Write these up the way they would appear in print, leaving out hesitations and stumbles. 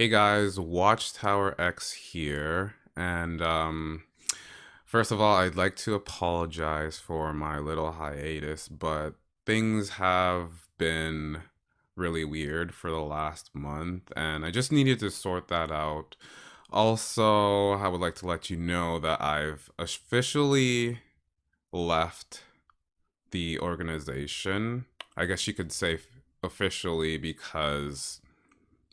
Hey guys, Watchtower X here. And first of all, I'd like to apologize for my little hiatus, but things have been really weird for the last month, and I just needed to sort that out. Also, I would like to let you know that I've officially left the organization. I guess you could say officially because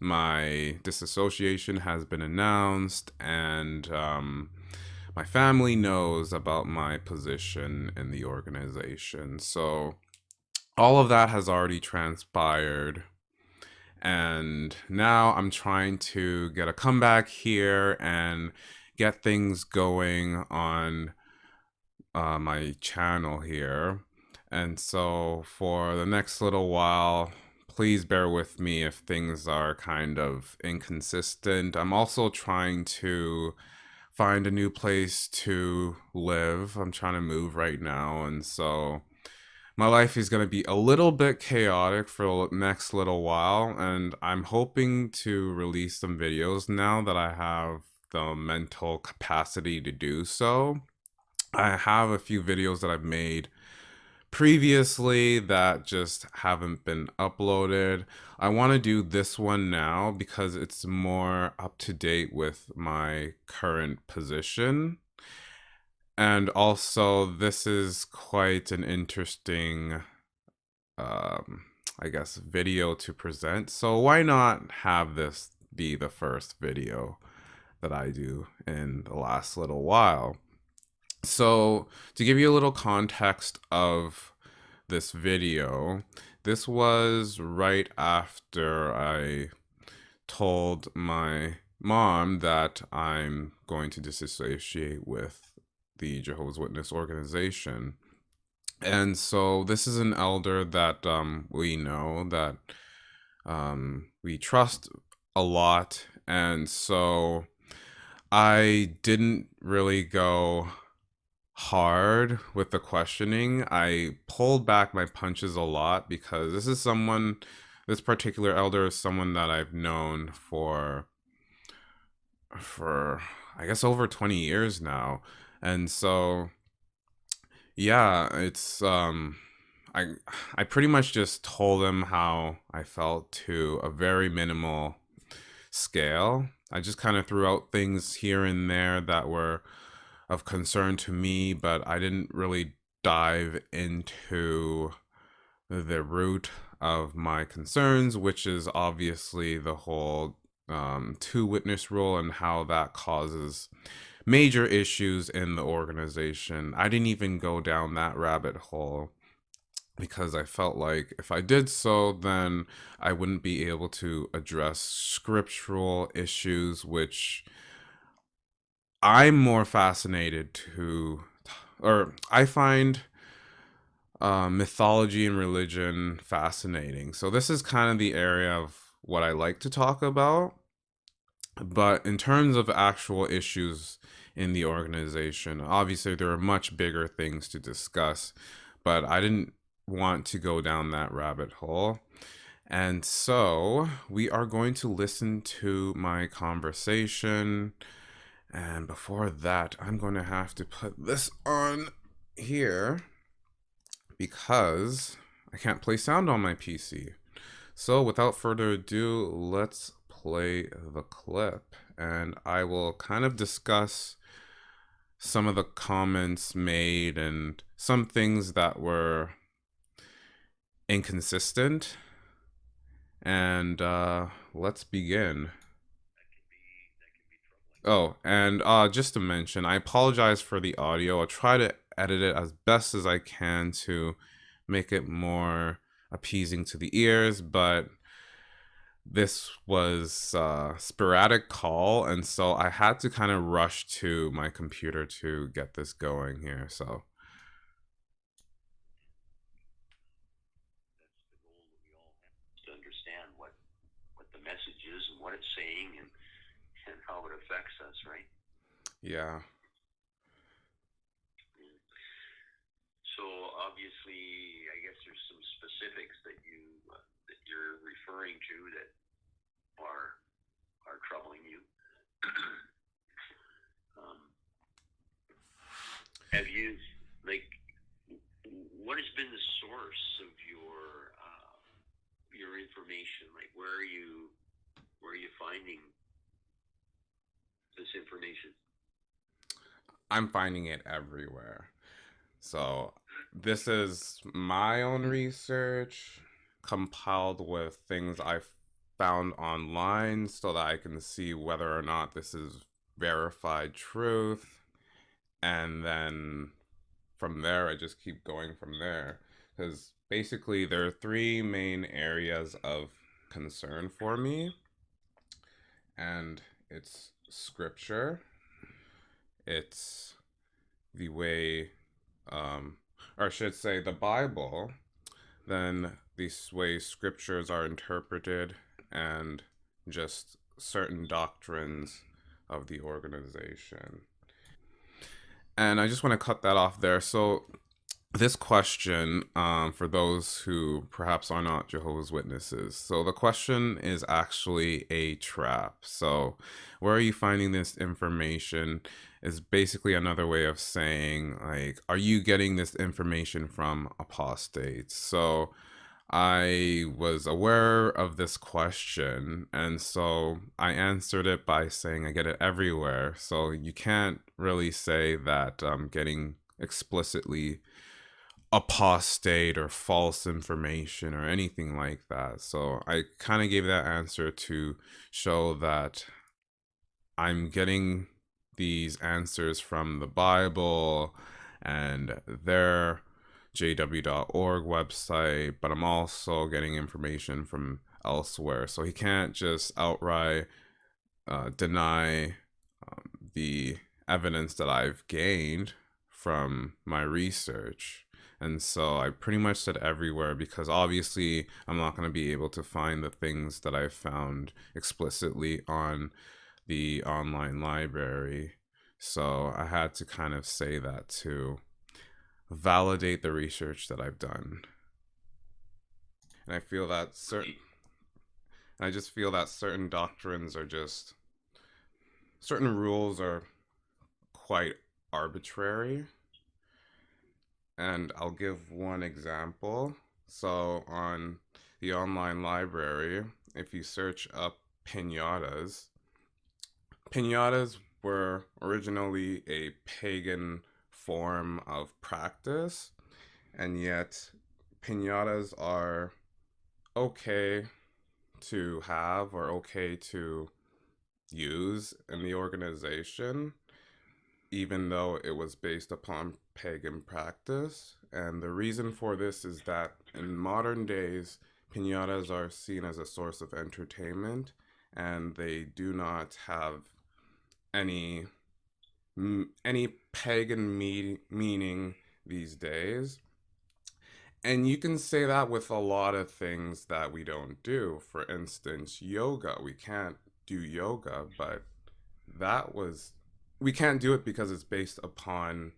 my disassociation has been announced, and my family knows about my position in the organization. So all of that has already transpired. And now I'm trying to get a comeback here and get things going on my channel here. And so for the next little while, please bear with me if things are kind of inconsistent. I'm also trying to find a new place to live. I'm trying to move right now. And so my life is going to be a little bit chaotic for the next little while. And I'm hoping to release some videos now that I have the mental capacity to do so. I have a few videos that I've made previously that just haven't been uploaded. I want to do this one now because it's more up to date with my current position. And also, this is quite an interesting, um, I guess, video to present. So, why not have this be the first video that I do in the last little while? So, to give you a little context of this video, this was right after I told my mom that I'm going to disassociate with the Jehovah's Witness organization. And so, this is an elder that we know, that we trust a lot. And so, I didn't really go hard with the questioning. I pulled back my punches a lot because this particular elder is someone that I've known for I guess over 20 years now. And so yeah, it's I I pretty much just told him how I felt to a very minimal scale. I just kind of threw out things here and there that were of concern to me, but I didn't really dive into the root of my concerns, which is obviously the whole two witness rule and how that causes major issues in the organization. I didn't even go down that rabbit hole because I felt like if I did so, then I wouldn't be able to address scriptural issues, which I'm more fascinated to, or I find mythology and religion fascinating. So this is kind of the area of what I like to talk about. But in terms of actual issues in the organization, obviously there are much bigger things to discuss, but I didn't want to go down that rabbit hole. And so we are going to listen to my conversation. And before that, I'm going to have to put this on here because I can't play sound on my PC. So without further ado, let's play the clip and I will kind of discuss some of the comments made and some things that were inconsistent. And let's begin. Oh, and just to mention, I apologize for the audio. I'll try to edit it as best as I can to make it more appeasing to the ears, but this was a sporadic call, and so I had to kind of rush to my computer to get this going here. So, To understand what the message is and what it's saying and how it affects us, right? yeah. So obviously, I guess there's some specifics that you're referring to that are have you, like, what has been the source of your information? Like, where are you finding this information? I'm finding it everywhere. So this is my own research compiled with things I've found online so that I can see whether or not this is verified truth. And then from there, I just keep going from there. Because basically, there are three main areas of concern for me, and it's scripture, it's the way, um, or I should say, the Bible, then these ways scriptures are interpreted, and just certain doctrines of the organization. And I just want to cut that off there. So, this question, for those who perhaps are not Jehovah's Witnesses. So, the question is actually a trap. So, where are you finding this information? Is basically another way of saying, like, are you getting this information from apostates? So, I was aware of this question, and so I answered it by saying I get it everywhere. So you can't really say that I'm getting explicitly apostate or false information or anything like that. So I kind of gave that answer to show that I'm getting these answers from the Bible and their jw.org website, but I'm also getting information from elsewhere. So he can't just outright deny the evidence that I've gained from my research. And so I pretty much said everywhere because obviously I'm not going to be able to find the things that I found explicitly on the online library. So I had to kind of say that to validate the research that I've done. And I feel that certain Right. I just feel that certain doctrines are just certain rules are quite arbitrary. And I'll give one example. So on the online library, if you search up pinatas, pinatas were originally a pagan form of practice, and yet pinatas are okay to have or okay to use in the organization, even though it was based upon pagan practice. And the reason for this is that in modern days, pinatas are seen as a source of entertainment and they do not have any any pagan meaning these days. And you can say that with a lot of things that we don't do. For instance, yoga. We can't do yoga, but that was we can't do it because it's based upon,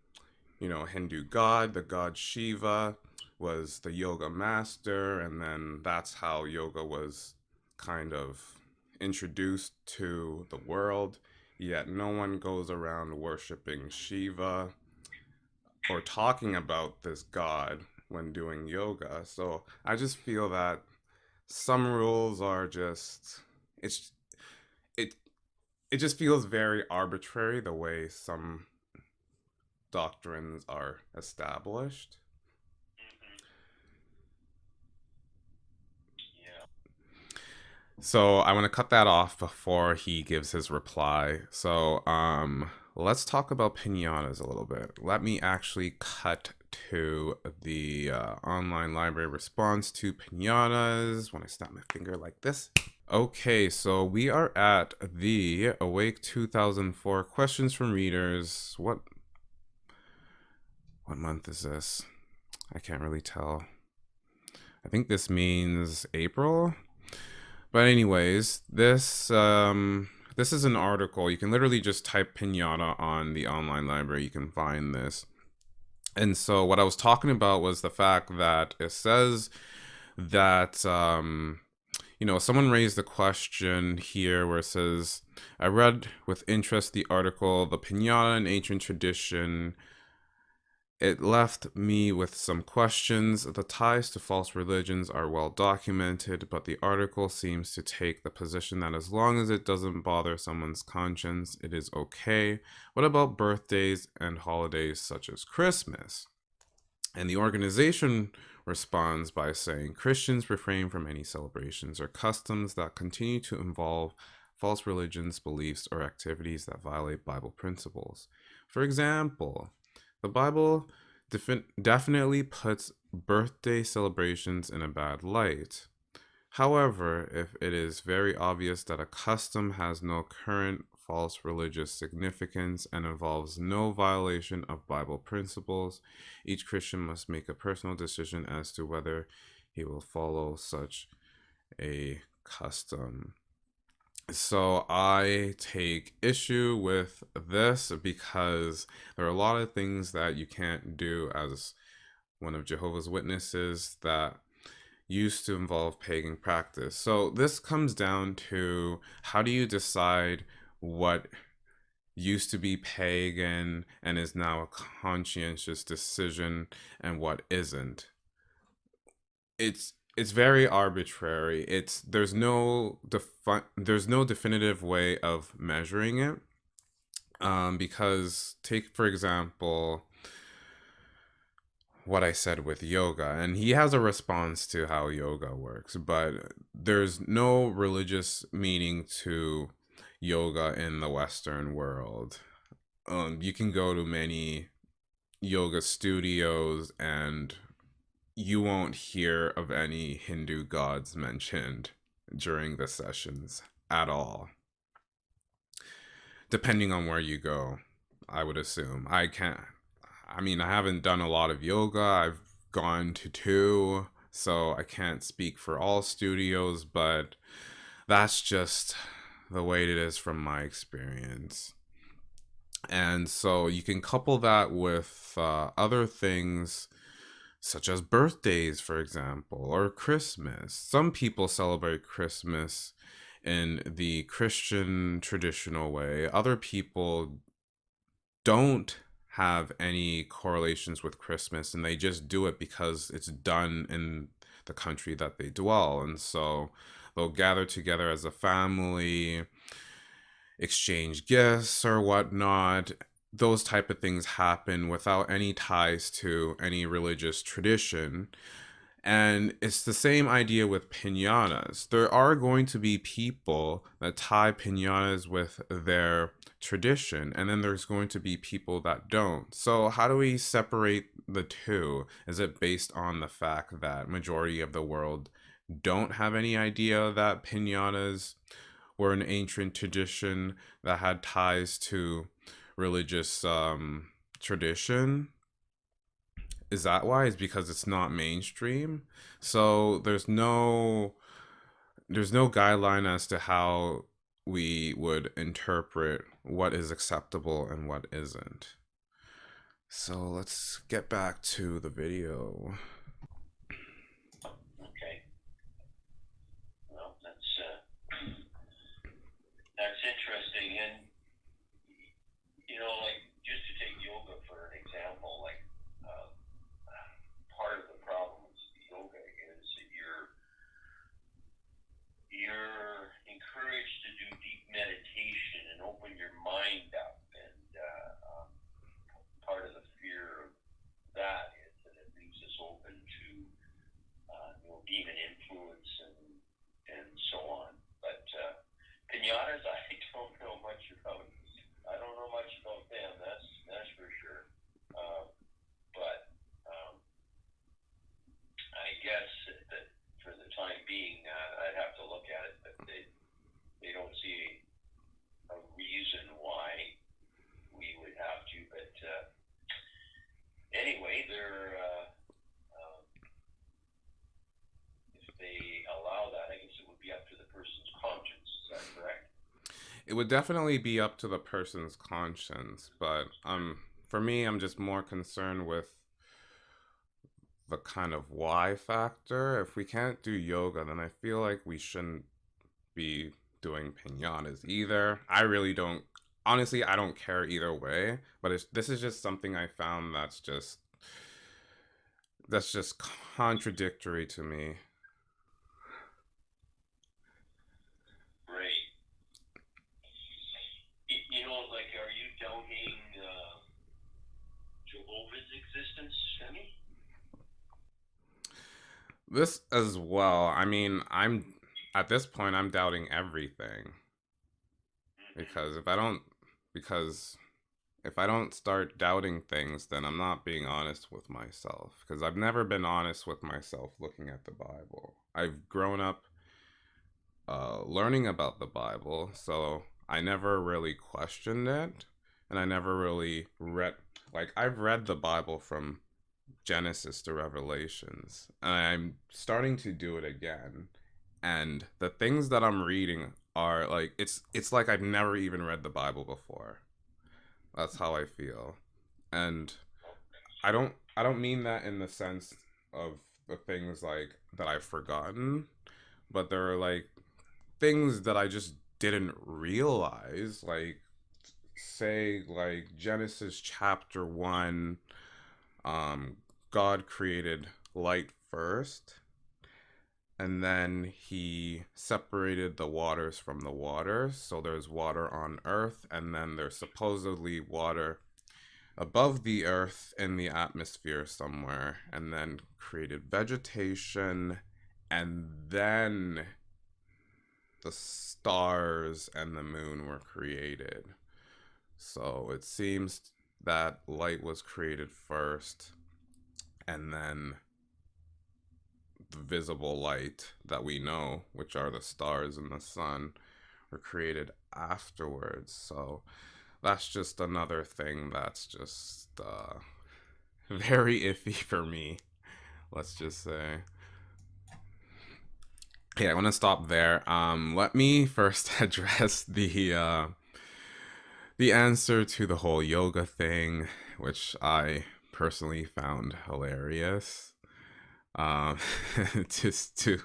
Hindu god. The god Shiva was the yoga master, and then that's how yoga was kind of introduced to the world. Yet no one goes around worshiping Shiva or talking about this god when doing yoga. So I just feel that some rules are just it's it it just feels very arbitrary the way some doctrines are established. Mm-hmm. Yeah. So I want to cut that off before he gives his reply. So let's talk about pinatas a little bit. Let me actually cut to the online library response to pinatas when I snap my finger like this. Okay, so we are at the Awake 2004 questions from readers. What month is this? I can't really tell. I think this means April. But anyways, this is an article. You can literally just type pinata on the online library. You can find this. And so what I was talking about was the fact that it says that someone raised the question here where it says, I read with interest the article, The Pinata in Ancient Tradition It left me with some questions. The ties to false religions are well documented, but the article seems to take the position that as long as it doesn't bother someone's conscience, it is okay. What about birthdays and holidays such as Christmas? And the organization responds by saying Christians refrain from any celebrations or customs that continue to involve false religions, beliefs, or activities that violate Bible principles. For example, the Bible definitely puts birthday celebrations in a bad light. However, if it is very obvious that a custom has no current false religious significance and involves no violation of Bible principles, each Christian must make a personal decision as to whether he will follow such a custom. So I take issue with this because there are a lot of things that you can't do as one of Jehovah's Witnesses that used to involve pagan practice. So this comes down to how do you decide what used to be pagan and is now a conscientious decision and what isn't. It's very arbitrary. It's there's no definitive way of measuring it. Because take for example what I said with yoga, and he has a response to how yoga works, but there's no religious meaning to yoga in the Western world. You can go to many yoga studios and you won't hear of any Hindu gods mentioned during the sessions at all, depending on where you go. I would assume. I mean, I haven't done a lot of yoga. I've gone to two, so I can't speak for all studios, but that's just the way it is from my experience. And so you can couple that with other things such as birthdays, for example, or Christmas. Some people celebrate Christmas in the Christian traditional way, other people don't have any correlations with Christmas and they just do it because it's done in the country that they dwell. And so they'll gather together as a family, exchange gifts or whatnot. Those type of things happen without any ties to any religious tradition. And it's the same idea with pinatas. There are going to be people that tie pinatas with their tradition, and then there's going to be people that don't. So how do we separate the two? Is it based on the fact that majority of the world don't have any idea that pinatas were an ancient tradition that had ties to religious tradition? Is that why? Is because it's not mainstream? So there's no guideline as to how we would interpret what is acceptable and what isn't. So let's get back to the video. Okay. Well, that's interesting, and like just to take yoga for an example, like uh, part of the problem with yoga is that you're encouraged to do deep meditation and open your mind up, and part of the fear of that is that it leaves us open to demon influence and so on. But pinatas, I don't know much about. I don't know much about them. That's for sure. Uh, but I guess that for the time being, I'd have to look at it. But they don't see a reason why we would have to. But anyway, if they allow that, I guess it would be up to the person's conscience. Is that correct? It would definitely be up to the person's conscience, but for me I'm just more concerned with the kind of why factor. If we can't do yoga, then I feel like we shouldn't be doing pinatas either. I really don't. Honestly, I don't care either way. But this is just something I found that's just that's just contradictory to me. Right. Like, are you doubting Jehovah's existence, Femi? This as well. I mean, I'm at this point I'm doubting everything Mm-hmm. because because if I don't start doubting things, then I'm not being honest with myself because I've never been honest with myself looking at the Bible. I've grown up learning about the Bible, so I never really questioned it, and I never really read. Like I've read the Bible from Genesis to Revelations, and I'm starting to do it again. And the things that I'm reading are like it's like I've never even read the Bible before. That's how I feel. And I don't mean that in the sense of the things like that I've forgotten, but there are like things that I just didn't realize, like say like Genesis chapter 1, um God created light first, and then he separated the waters from the water. So there's water on earth, and then there's supposedly water above the earth in the atmosphere somewhere, and then created vegetation, and then the stars and the moon were created. So it seems that light was created first, and then the visible light that we know, which are the stars and the sun, were created afterwards. So that's just another thing that's just very iffy for me. Let's just say. Okay, I want to stop there. Let me first address the answer to the whole yoga thing, which I personally found hilarious. Um, just to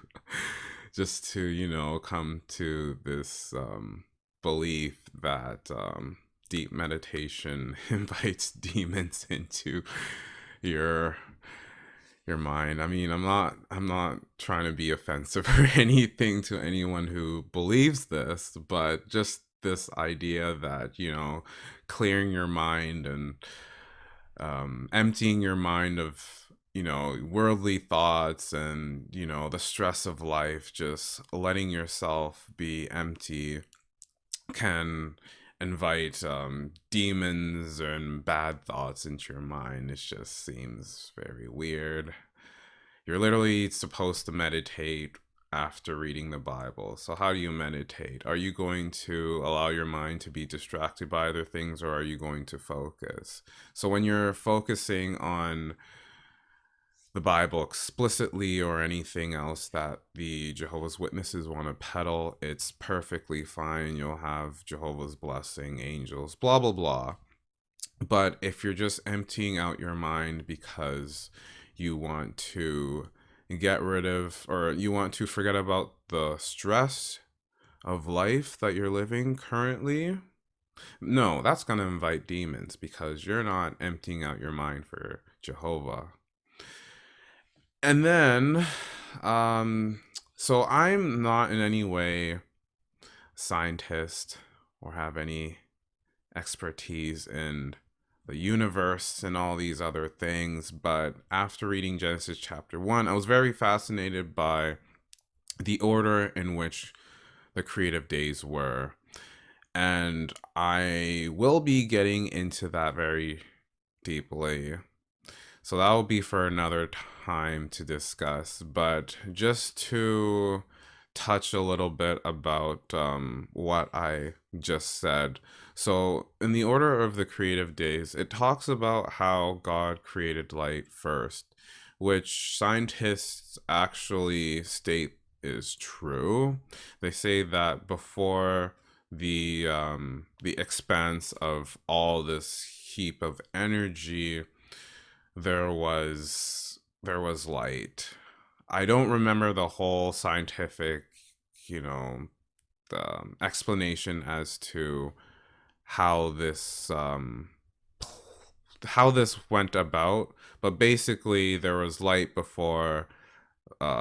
come to this belief that deep meditation invites demons into your your mind. I mean, I'm not trying to be offensive or anything to anyone who believes this, but just this idea that, clearing your mind and emptying your mind of, worldly thoughts and, the stress of life, just letting yourself be empty can invite demons and bad thoughts into your mind. It just seems very weird. You're literally supposed to meditate after reading the Bible. So, how do you meditate? Are you going to allow your mind to be distracted by other things, or are you going to focus? So, when you're focusing on the Bible explicitly or anything else that the Jehovah's Witnesses want to peddle, it's perfectly fine. You'll have Jehovah's blessing, angels, blah, blah, blah. But if you're just emptying out your mind because you want to get rid of or you want to forget about the stress of life that you're living currently, no, that's going to invite demons because you're not emptying out your mind for Jehovah. And then, um, so I'm not in any way scientist or have any expertise in the universe and all these other things, but after reading Genesis chapter 1, I was very fascinated by the order in which the creative days were. And I will be getting into that very deeply. So that will be for another time to discuss. But just to touch a little bit about what I just said. So, in the order of the creative days, it talks about how God created light first, which scientists actually state is true. They say that before the expanse of all this heap of energy, there was light. I don't remember the whole scientific, you know, explanation as to how this how this went about, but basically there was light before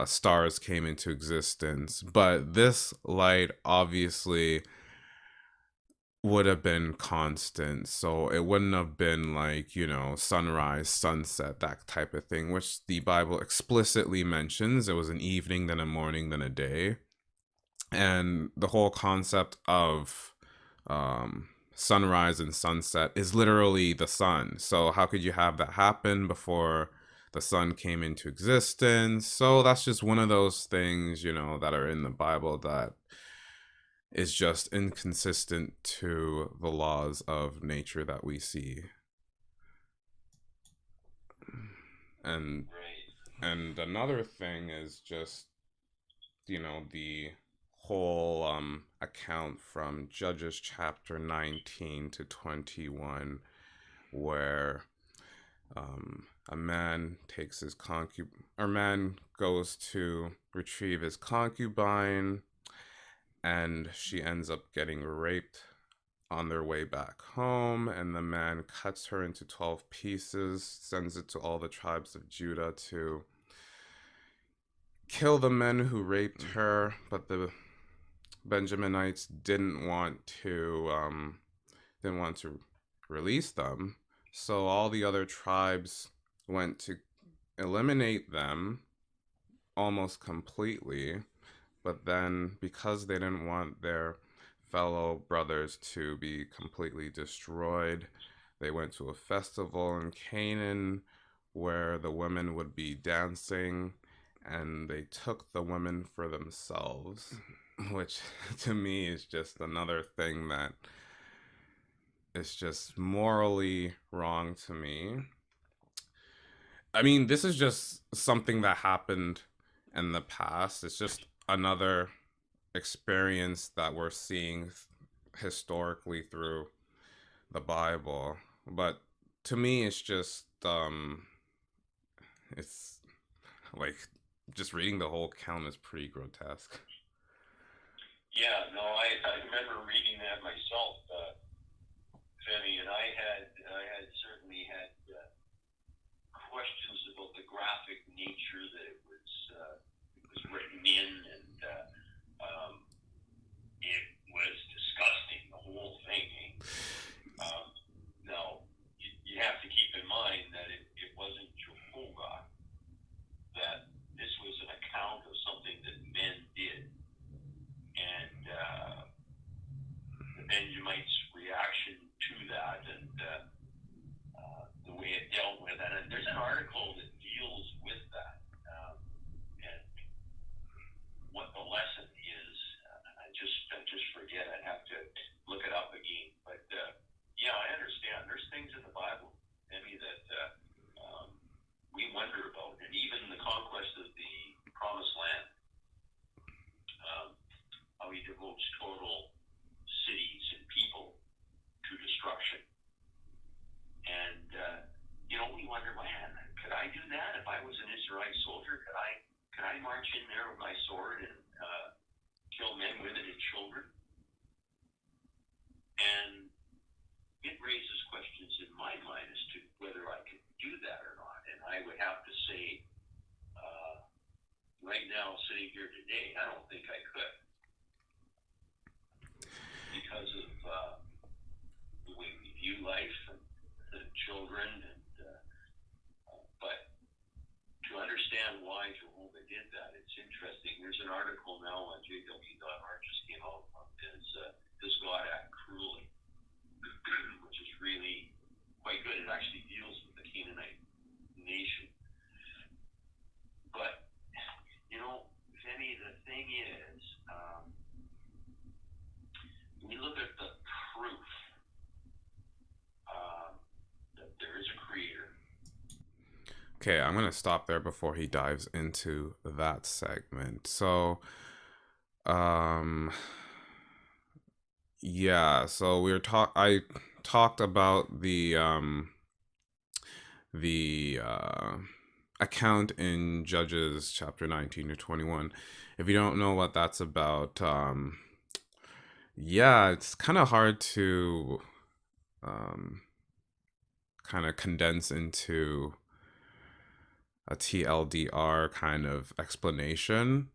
stars came into existence. But this light obviously would have been constant. So it wouldn't have been like, sunrise, sunset, that type of thing, which the Bible explicitly mentions. It was an evening, then a morning, then a day. And the whole concept of sunrise and sunset is literally the sun. So how could you have that happen before the sun came into existence? So that's just one of those things, that are in the Bible that is just inconsistent to the laws of nature that we see. And Right. and another thing is just, the whole account from Judges chapter 19 to 21, where a man takes his concubine, or man goes to retrieve his concubine, and she ends up getting raped on their way back home, and the man cuts her into 12 pieces, sends it to all the tribes of Judah to kill the men who raped her, but the Benjaminites didn't want to release them. So all the other tribes went to eliminate them almost completely. But then, because they didn't want their fellow brothers to be completely destroyed, they went to a festival in Canaan where the women would be dancing, and they took the women for themselves, which to me is just another thing that is just morally wrong to me. I mean, this is just something that happened in the past. It's just another experience that we're seeing historically through the Bible. But to me, it's like just reading the whole account is pretty grotesque. Yeah, no, I remember reading that myself, Femi, and I had certainly had questions about the graphic nature that it was written in, and um, it was disgusting, the whole thing. Eh? Now, you have to keep in mind that it wasn't Jehovah, that this was an account of something that men did. And the Benjamites' reaction to that, and the way it dealt with it. And there's an article that deals with that, and what the lesson is. I just forget. I'd have to look it up again. But yeah, I understand. There's things in the Bible, Emmy, that we wonder about, and even the conquest of the Promised Land, how he devotes total cities and people to destruction. And we wonder, man, could I do that if I was an Israelite soldier? Could I march in there with my sword and kill men, women, and children? And it raises questions in my mind as to whether I could do that or not. And I would have to say, right now, sitting here today, I don't think I could, because of the way we view life and children. And but to understand why Jehovah did that, it's interesting. There's an article now on jw.org just came out on Does God Act Cruelly, which is really quite good. It actually deals with the Canaanite nation. But, Vinny, the thing is, we look at the proof that there is a creator. Okay, I'm gonna stop there before he dives into that segment. So, um, yeah. So I talked about the account in Judges chapter 19 to 21. If you don't know what that's about, yeah, it's kind of hard to um kind of condense into a TLDR kind of explanation,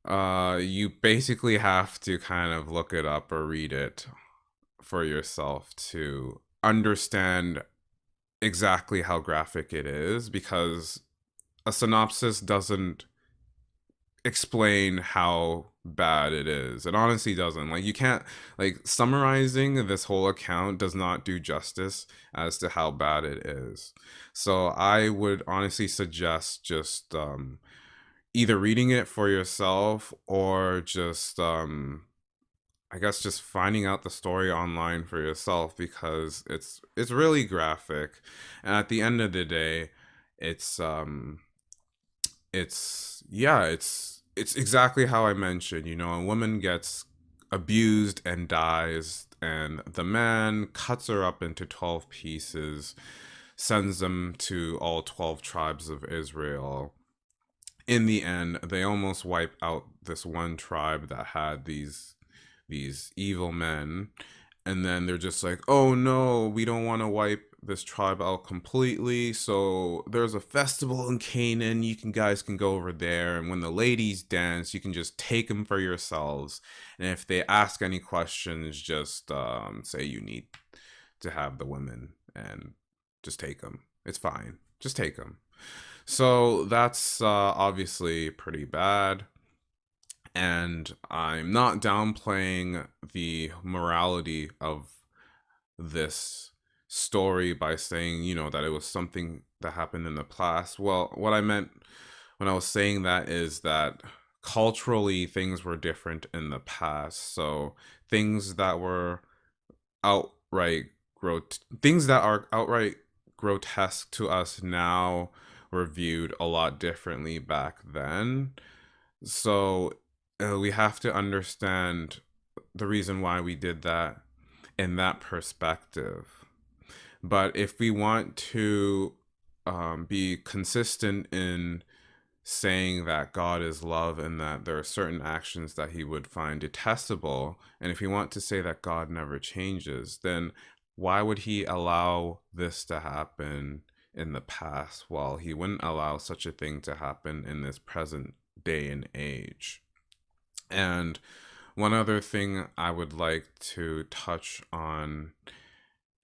you basically have to kind of look it up or read it for yourself to understand exactly how graphic it is, because a synopsis doesn't explain how bad it is. It honestly doesn't. Like, you can't, like, summarizing this whole account does not do justice as to how bad it is. So I would honestly suggest just either reading it for yourself or just I guess just finding out the story online for yourself, because it's really graphic. And at the end of the day, it's yeah, it's exactly how I mentioned. A woman gets abused and dies, and the man cuts her up into 12 pieces, sends them to all 12 tribes of Israel. In the end, they almost wipe out this one tribe that had these evil men, and then they're just like, oh no, we don't want to wipe this tribe out completely, so there's a festival in Canaan, guys can go over there, and when the ladies dance, you can just take them for yourselves, and if they ask any questions, just say you need to have the women, and just take them. It's fine, just take them. So that's obviously pretty bad. And I'm not downplaying the morality of this story by saying, that it was something that happened in the past. Well, what I meant when I was saying that is that culturally things were different in the past. So things that were outright things that are outright grotesque to us now were viewed a lot differently back then. So we have to understand the reason why we did that in that perspective. But if we want to be consistent in saying that God is love and that there are certain actions that he would find detestable, and if we want to say that God never changes, then why would he allow this to happen in the past while he wouldn't allow such a thing to happen in this present day and age? And one other thing I would like to touch on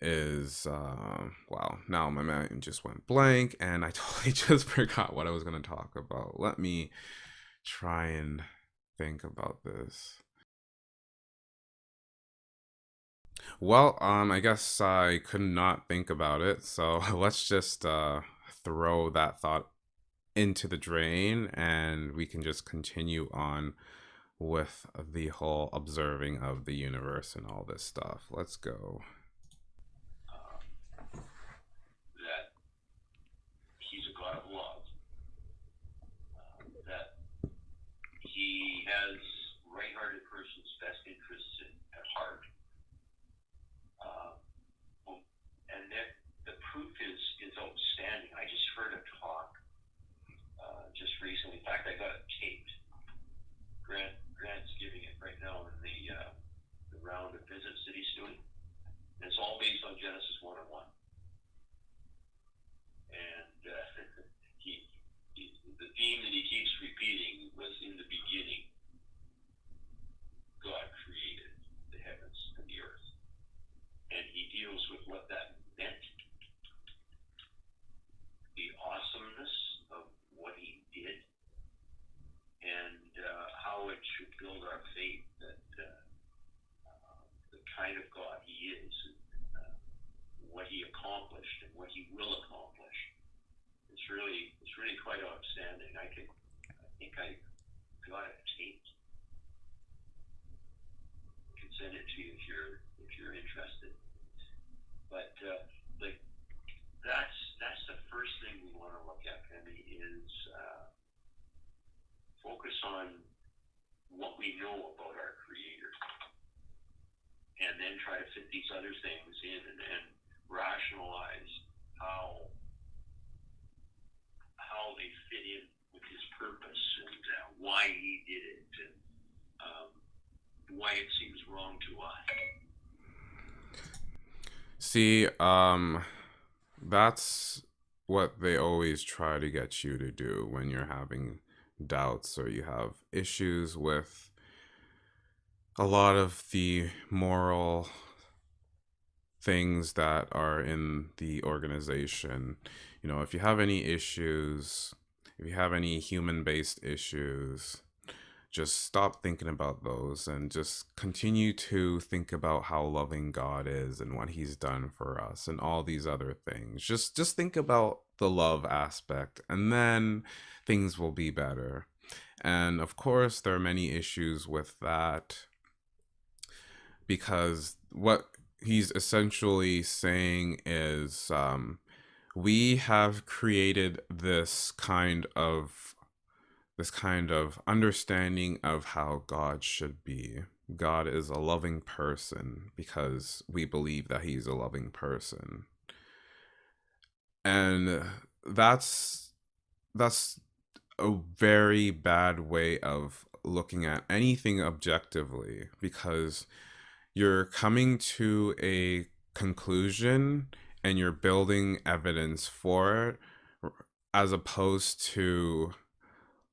is wow, now my mind just went blank and I totally just forgot what I was going to talk about. Let me try and think about this. Well, I guess I could not think about it, so let's just throw that thought into the drain and we can just continue on with the whole observing of the universe and all this stuff. Let's go. That he's a God of love, that he has right-hearted person's best interests at heart, uh, and that the proof is outstanding. I just heard a talk just recently. In fact, I got it taped. Grant's giving it right now in the round of visits that he's doing. And it's all based on Genesis 1 and 1. And the theme that he keeps repeating was, in the beginning, God created the heavens and the earth. And he deals with what that meant, the awesomeness of what he did, and how it should build our faith that the kind of God he is, and what he accomplished and what he will accomplish. It's really quite outstanding. I think I got it taped. I can send it to you if you're interested. But like that's the first thing we want to look at, Penny, is focus on what we know about our Creator, and then try to fit these other things in and rationalize how they fit in with his purpose and why he did it, and why it seems wrong to us. See, that's what they always try to get you to do when you're having doubts or you have issues with a lot of the moral things that are in the organization. You know, if you have any issues, if you have any human based issues, just stop thinking about those and just continue to think about how loving God is and what he's done for us and all these other things. Just think about the love aspect and then things will be better. And of course, there are many issues with that because what he's essentially saying is we have created this kind of understanding of how God should be. God is a loving person because we believe that he's a loving person. And that's that's a very bad way of looking at anything objectively because you're coming to a conclusion and you're building evidence for it as opposed to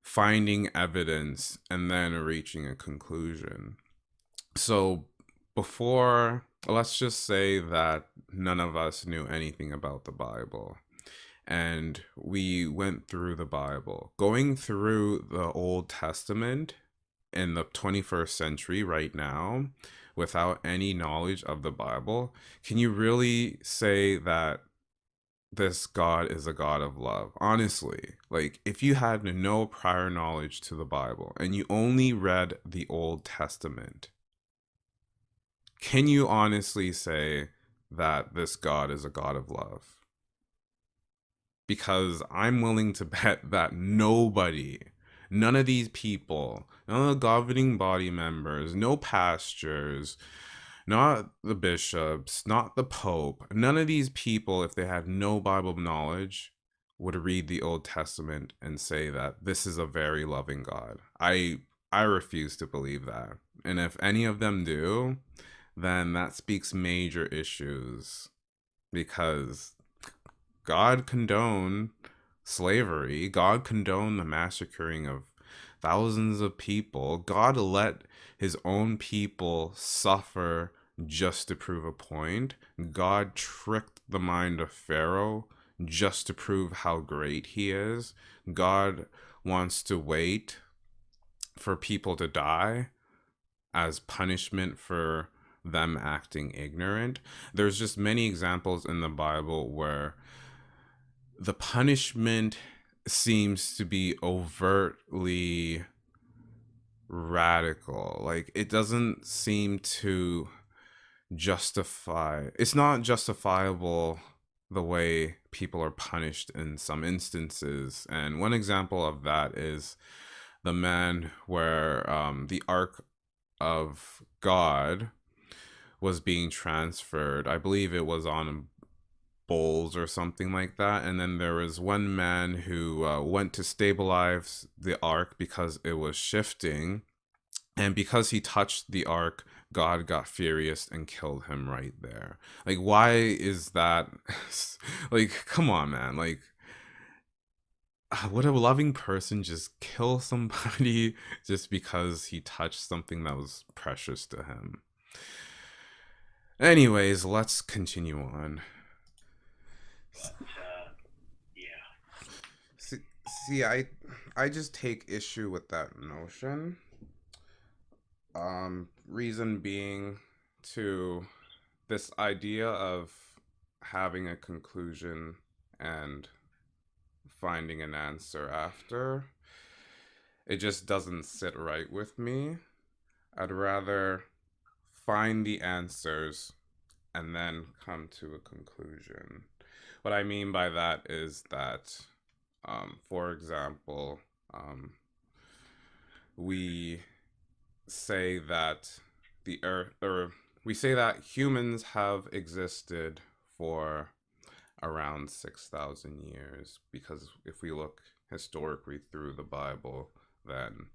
finding evidence and then reaching a conclusion. So, before, let's just say that none of us knew anything about the Bible and we went through the Bible. Going through the Old Testament in the 21st century right now without any knowledge of the Bible, can you really say that this God is a God of love? Honestly, like if you had no prior knowledge to the Bible and you only read the Old Testament, can you honestly say that this God is a God of love? Because I'm willing to bet that nobody, none of these people, none of the governing body members, no pastors, not the bishops, not the pope, none of these people, if they had no Bible knowledge, would read the Old Testament and say that this is a very loving God. I refuse to believe that. And if any of them do, then that speaks major issues because God condoned slavery. God condoned the massacring of thousands of people. God let his own people suffer just to prove a point. God tricked the mind of Pharaoh just to prove how great he is. God wants to wait for people to die as punishment for them acting ignorant. There's just many examples in the Bible where the punishment seems to be overtly radical. Like it doesn't seem to justify, it's not justifiable the way people are punished in some instances. And one example of that is the man where the Ark of God was being transferred. I believe it was on bowls or something like that. And then there was one man who went to stabilize the ark because it was shifting. And because he touched the ark, God got furious and killed him right there. Like, why is that? Like, come on, man. Like, would a loving person just kill somebody just because he touched something that was precious to him? Anyways, let's continue on. But yeah, See, see, I just take issue with that notion. Reason being to this idea of having a conclusion and finding an answer after. It just doesn't sit right with me. I'd rather find the answers and then come to a conclusion. What I mean by that is that, for example, we say that the earth, or we say that humans have existed for around 6,000 years because if we look historically through the Bible, then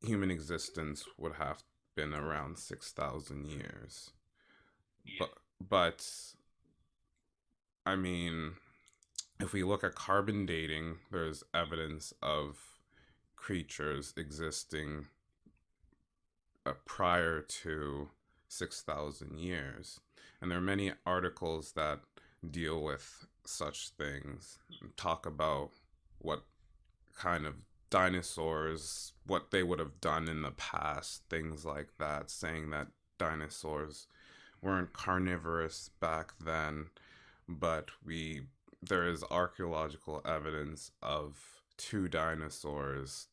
human existence would have been around 6,000 years. yeah, But but I mean, if we look at carbon dating, there's evidence of creatures existing prior to 6,000 years. And there are many articles that deal with such things, talk about what kind of dinosaurs, what they would have done in the past, things like that, saying that dinosaurs weren't carnivorous back then, but there is archaeological evidence of two dinosaurs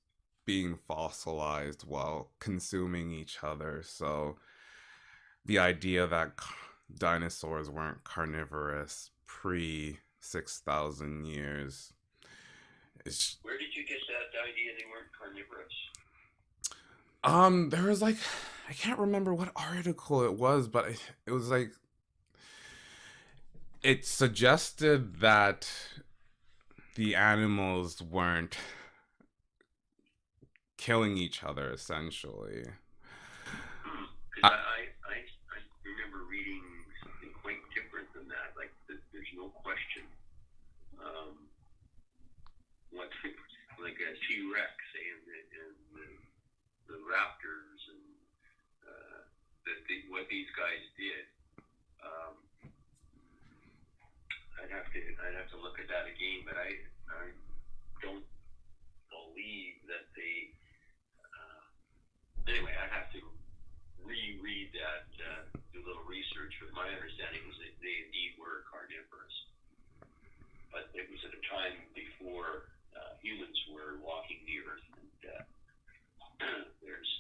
being fossilized while consuming each other. So the idea that dinosaurs weren't carnivorous pre 6,000 years is. Where did you get that idea they weren't carnivorous? There was like, I can't remember what article it was, but it was like, it suggested that the animals weren't killing each other essentially. Because I, I remember reading something quite different than that. Like, there's no question. Um, what, like a T Rex and the raptors and what these guys did. Um, I'd have to look at that again, but I don't believe that they. Anyway, I'd have to reread that, do a little research. But my understanding was that they indeed were carnivorous, but it was at a time before humans were walking the earth, and there's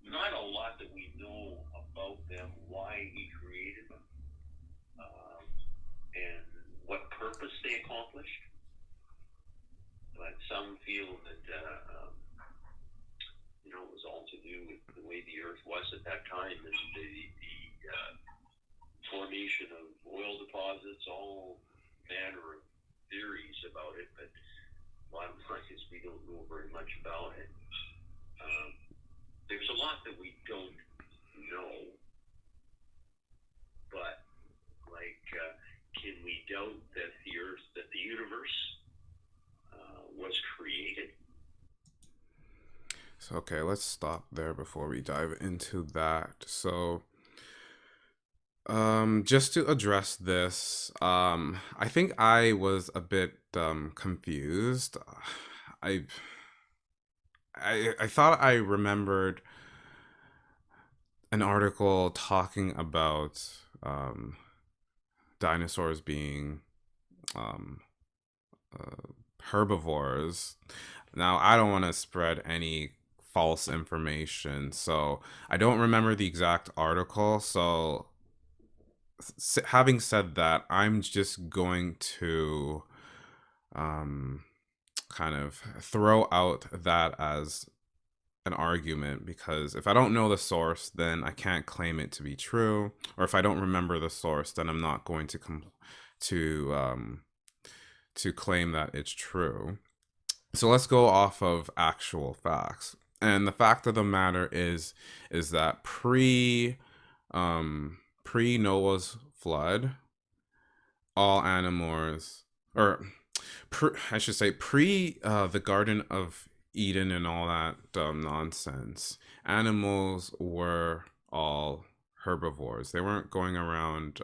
not a lot that we know about them, why he created them, and what purpose they accomplished. But some feel that it was all to do with the way the earth was at that time and the formation of oil deposits, all manner of theories about it. But bottom line is we don't know very much about it. There's a lot that we don't know, but like, can we doubt that the universe was created? so, okay, let's stop there before we dive into that. So, just to address this, I think I was a bit confused. I I thought I remembered an article talking about dinosaurs being um, herbivores. Now, I don't want to spread any false information, so I don't remember the exact article. So, having said that, I'm just going to um, kind of throw out that as an argument because if I don't know the source, then I can't claim it to be true. Or if I don't remember the source, then I'm not going to to claim that it's true. So let's go off of actual facts. And the fact of the matter is that pre Noah's flood, all animals, or I should say pre the Garden of Eden and all that nonsense, animals were all herbivores. They weren't going around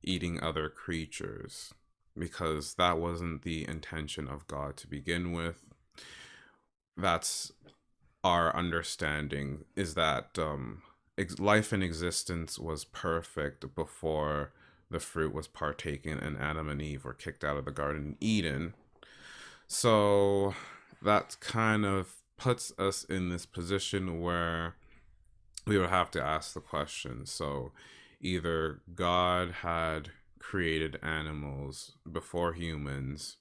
eating other creatures because that wasn't the intention of God to begin with. That's our understanding, is that life in existence was perfect before the fruit was partaken and Adam and Eve were kicked out of the Garden of Eden. So that kind of puts us in this position where we would have to ask the question. So either God had created animals before humans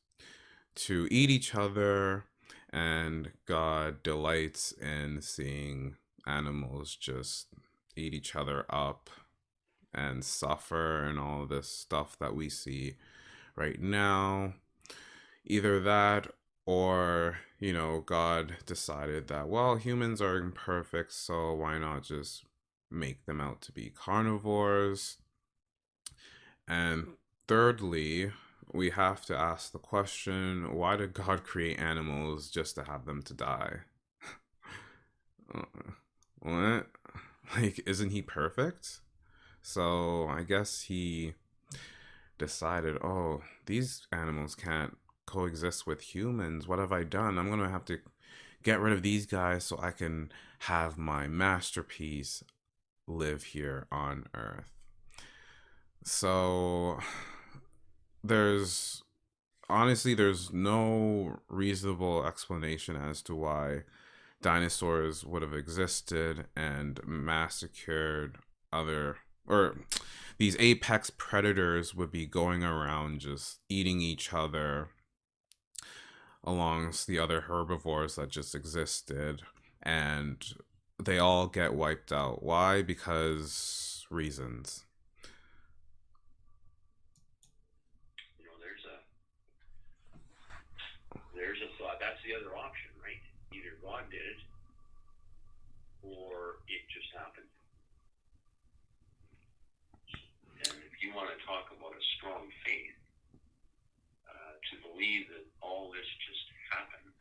to eat each other, and God delights in seeing animals just eat each other up and suffer and all this stuff that we see right now. Either that, or God decided that, well, humans are imperfect, so why not just make them out to be carnivores? And thirdly, we have to ask the question, why did God create animals just to have them to die? Uh, what? Like, isn't he perfect? So I guess he decided, oh, these animals can't coexist with humans. What have I done? I'm gonna have to get rid of these guys so I can have my masterpiece live here on Earth. So there's there's no reasonable explanation as to why dinosaurs would have existed and massacred other, or these apex predators would be going around just eating each other along the other herbivores that just existed, and they all get wiped out. Why? Because reasons. You know, there's a thought. That's the other option, right? Either God did it, or it just happened. And if you want to talk about a strong faith, to believe that all this just happened,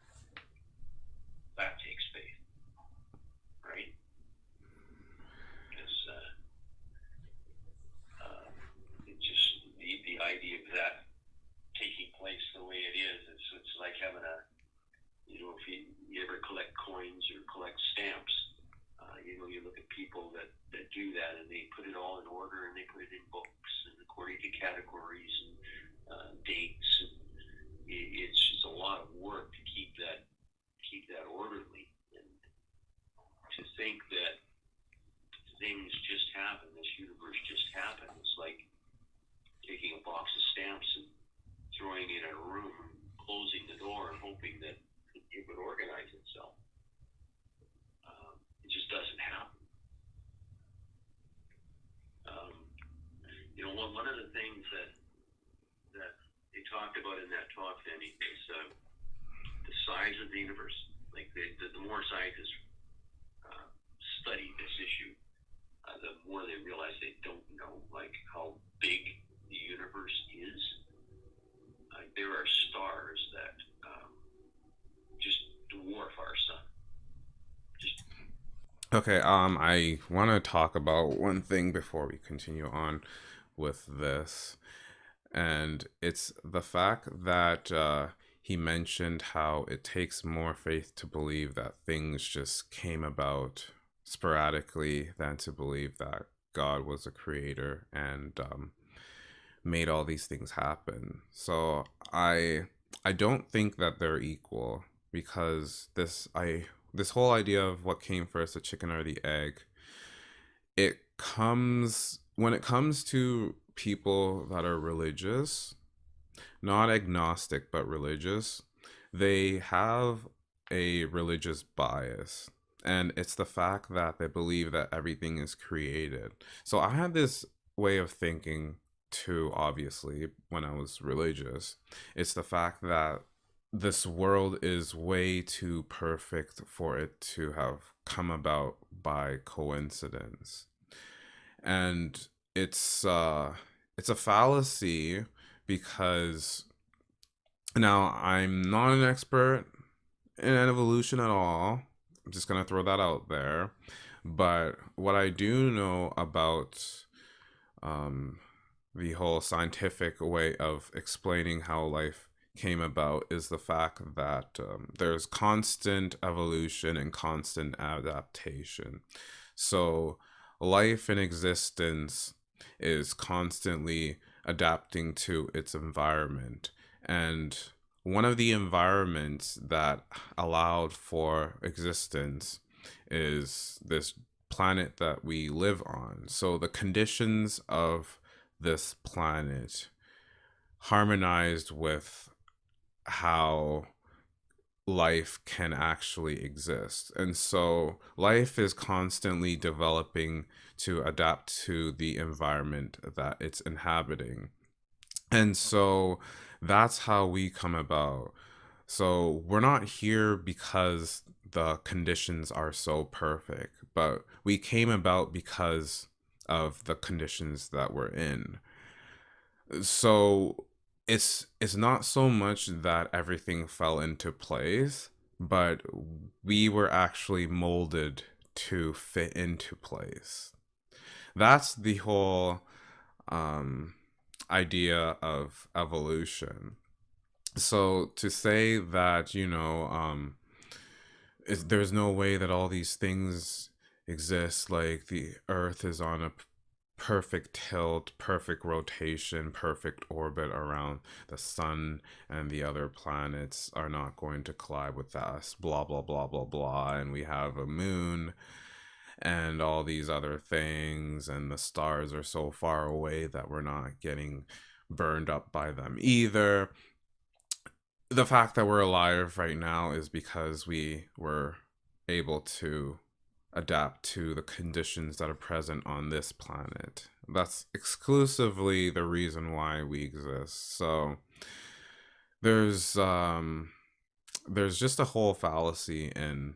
that takes faith, right? Because it just the idea of that taking place the way it is, it's like having a, you know, if you ever collect coins or collect stamps, you know, you look at people that do that and they put it all in order and they put it in books and according to categories and dates. And it's just a lot of work to keep that orderly. And to think that things just happen, this universe just happened, it's like taking a box of stamps and throwing it in a room, closing the door, and hoping that it would organize itself. It just doesn't happen. Um, you know, one of the things that they talked about in that talk, Danny, is the size of the universe. Like the more scientists study this issue, the more they realize they don't know, like how big the universe is. There are stars that just dwarf our sun. Just Okay, I want to talk about one thing before we continue on with this, and it's the fact that he mentioned how it takes more faith to believe that things just came about sporadically than to believe that God was a creator and made all these things happen. So I don't think that they're equal, because this whole idea of what came first, the chicken or the egg, it comes when it comes to people that are religious, not agnostic but religious, they have a religious bias. And it's the fact that they believe that everything is created. So I had this way of thinking too, obviously, when I was religious. It's the fact that this world is way too perfect for it to have come about by coincidence. And it's a fallacy, because now I'm not an expert in evolution at all. I'm just gonna throw that out there. But what I do know about um, the whole scientific way of explaining how life came about is the fact that there's constant evolution and constant adaptation. So life in existence is constantly adapting to its environment. And one of the environments that allowed for existence is this planet that we live on. So the conditions of this planet harmonized with how life can actually exist. And so life is constantly developing to adapt to the environment that it's inhabiting. And so that's how we come about. So we're not here because the conditions are so perfect, but we came about because of the conditions that we're in. So it's not so much that everything fell into place, but we were actually molded to fit into place. That's the whole um, idea of evolution. So to say that, there's no way that all these things exist, like the Earth is on a perfect tilt, perfect rotation, perfect orbit around the sun, and the other planets are not going to collide with us, blah, blah, blah, blah, blah. And we have a moon and all these other things, and the stars are so far away that we're not getting burned up by them either. The fact that we're alive right now is because we were able to adapt to the conditions that are present on this planet. That's exclusively the reason why we exist. So there's um there's just a whole fallacy in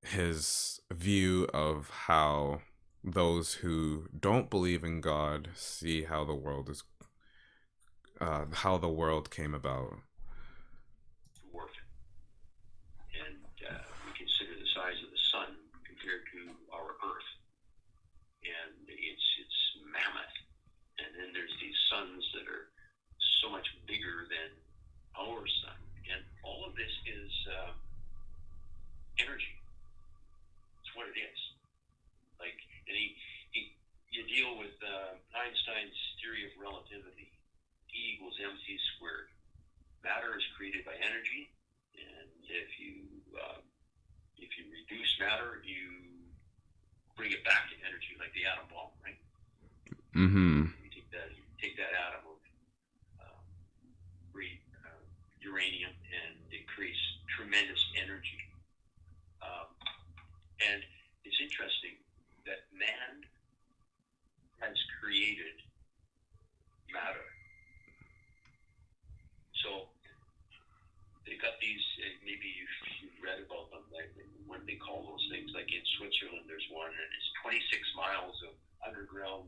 his view of how those who don't believe in God see how the world came about. Dwarf it. And we consider the size of the sun compared to our Earth, and it's mammoth. And then there's these suns that are so much bigger than our sun, and all of this is energy. It's what it is. Like, and you deal with Einstein's theory of relativity. E equals mc squared. Matter is created by energy, and if you reduce matter, you bring it back to energy, like the atom bomb, right? Mm-hmm. You take that atom of uh, uranium, and it creates tremendous energy. Um, and it's interesting that man has created matter. So they've got these, maybe you've read about them, like what they call those things. Like in Switzerland, there's one, and it's 26 miles of underground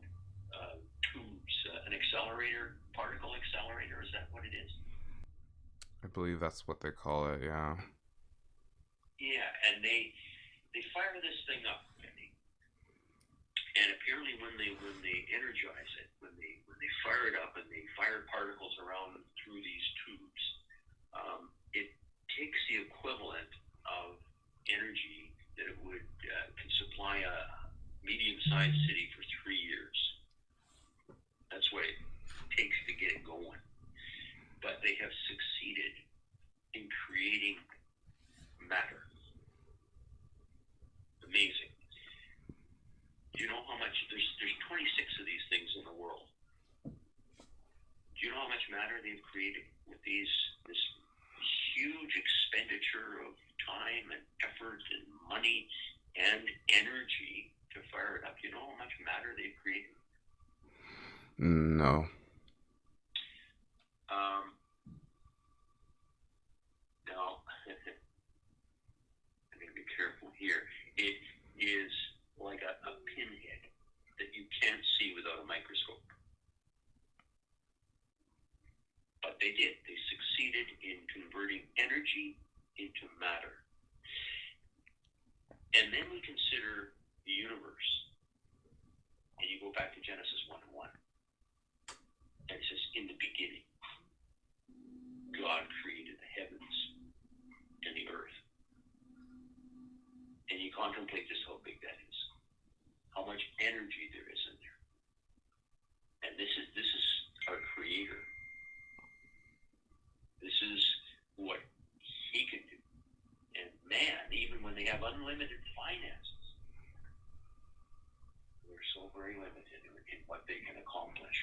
tubes, an accelerator, particle accelerator. Is that what it is? I believe that's what they call it, yeah. Yeah, and they fire this thing up, and apparently when they energize it, when they fire it up and they fire particles around through these tubes, it takes the equivalent of energy that it would can supply a medium-sized city for 3 years. That's what it takes to get it going. But they have succeeded in creating matter. Amazing. Do you know how much there's 26 of these things in the world? Do you know how much matter they've created with this huge expenditure of time and effort and money and energy to fire it up? Do you know how much matter they've created? No. Now, I'm going to be careful here. It is like a pinhead that you can't see without a microscope. But they did. They succeeded in converting energy into matter. And then we consider the universe. And you go back to Genesis 1 and 1. And it says, in the beginning, God created the heavens and the earth. And you contemplate just how big that is. How much energy there is in there. And this is our creator. This is what he can do. And man, even when they have unlimited finances, they're so very limited in what they can accomplish.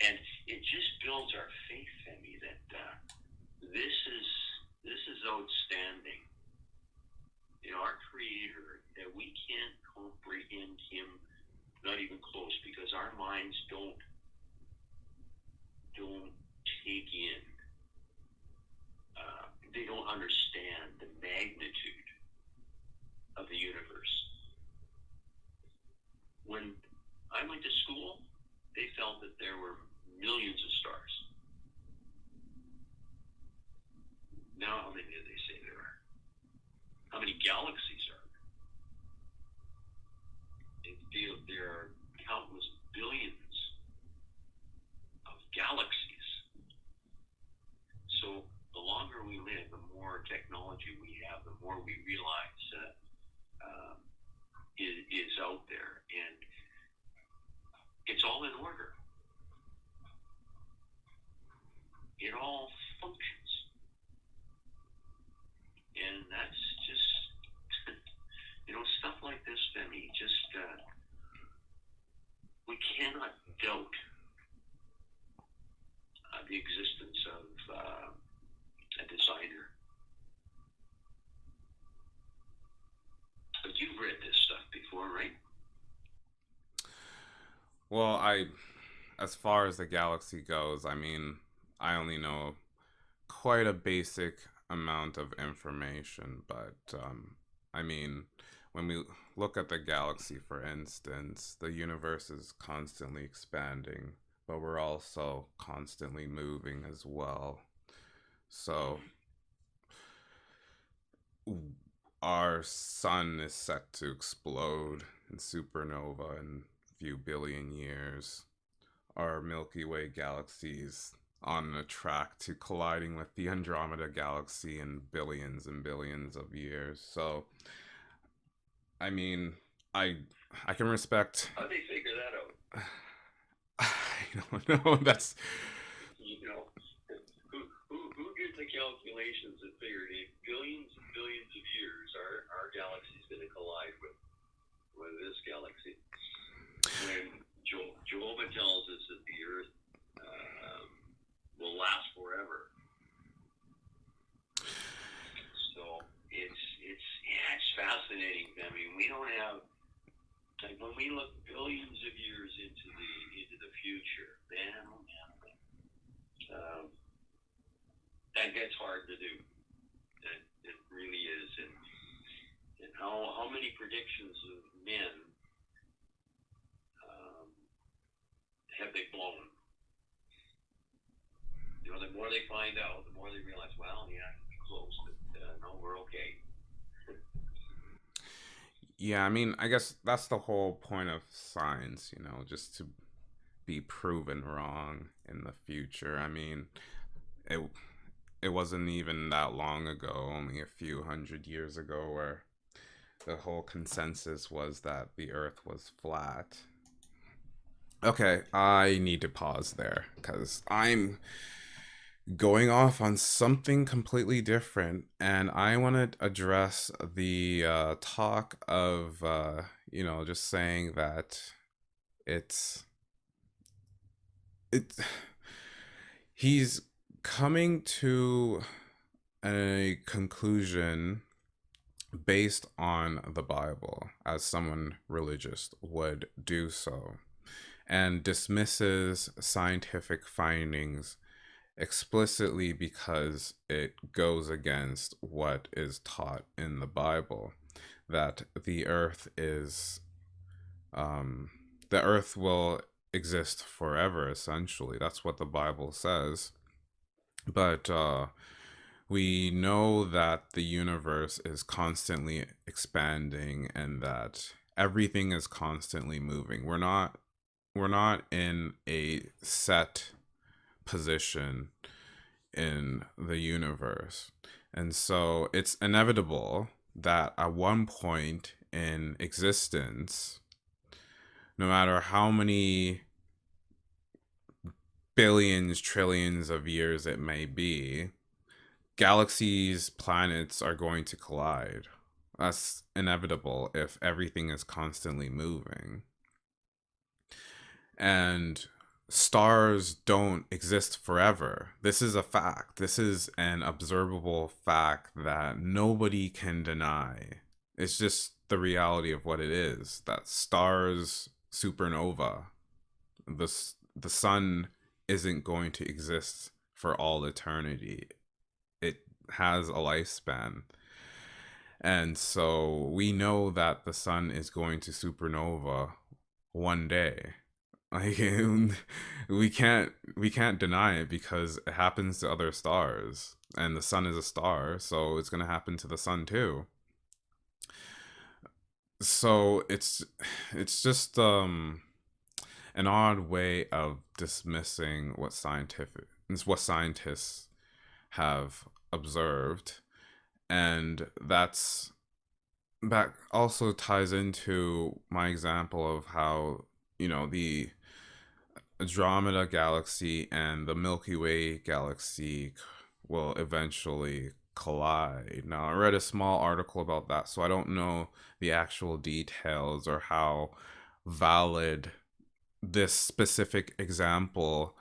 And it just builds our faith in me that this is outstanding. You know, our creator, that we can't comprehend him, not even close, because our minds don't take in, they don't understand the magnitude of the universe. When I went to school, they felt out that there were millions of stars. Now, how many did they say there are? How many galaxies are there? They feel there are countless billions of galaxies. So the longer we live, the more technology we have, the more we realize is out there, and it's all in order. It all functions, and that's just stuff like this, Femi. Just we cannot doubt the existence of a designer. But you've read this stuff before, right? Well, as far as the galaxy goes, I mean, I only know quite a basic amount of information, but I mean, when we look at the galaxy, for instance, the universe is constantly expanding, but we're also constantly moving as well. So our sun is set to explode in supernova in a few billion years. Our Milky Way galaxy is on a track to colliding with the Andromeda galaxy in billions and billions of years. So, I mean, I I can respect. How do they figure that out? I don't know. That's You know, who did the calculations that figured in billions and billions of years our galaxy is going to collide with this galaxy? When Jehovah tells us that the Earth will last forever. So it's fascinating. I mean, we don't have, like, when we look billions of years into the future, man, oh man, that gets hard to do. It really is, and how many predictions of men have they blown? The more they find out, the more they realize, well, yeah, we're close, but no, we're okay. yeah. I mean, I guess that's the whole point of science, just to be proven wrong in the future. I mean, it it wasn't even that long ago, only a few hundred years ago, where the whole consensus was that the Earth was flat. Okay, I need to pause there because I'm going off on something completely different, and I want to address the talk of, just saying that it's it. He's coming to a conclusion based on the Bible, as someone religious would do so, and dismisses scientific findings explicitly because it goes against what is taught in the Bible, that um, the earth will exist forever. Essentially, that's what the Bible says. But we know that the universe is constantly expanding and that everything is constantly moving. We're not in a set position in the universe. And so it's inevitable that at one point in existence, no matter how many billions, trillions of years it may be, galaxies, planets are going to collide. That's inevitable if everything is constantly moving. And stars don't exist forever. This is a fact. This is an observable fact that nobody can deny. It's just the reality of what it is, that stars, supernova, the, the sun isn't going to exist for all eternity. It has a lifespan. And so we know that the sun is going to supernova one day. Like we can't deny it because it happens to other stars, and the sun is a star, so it's gonna happen to the sun too. So it's just an odd way of dismissing what scientists have observed, and that also ties into my example of how the Andromeda galaxy and the Milky Way galaxy will eventually collide. Now, I read a small article about that, so I don't know the actual details or how valid this specific example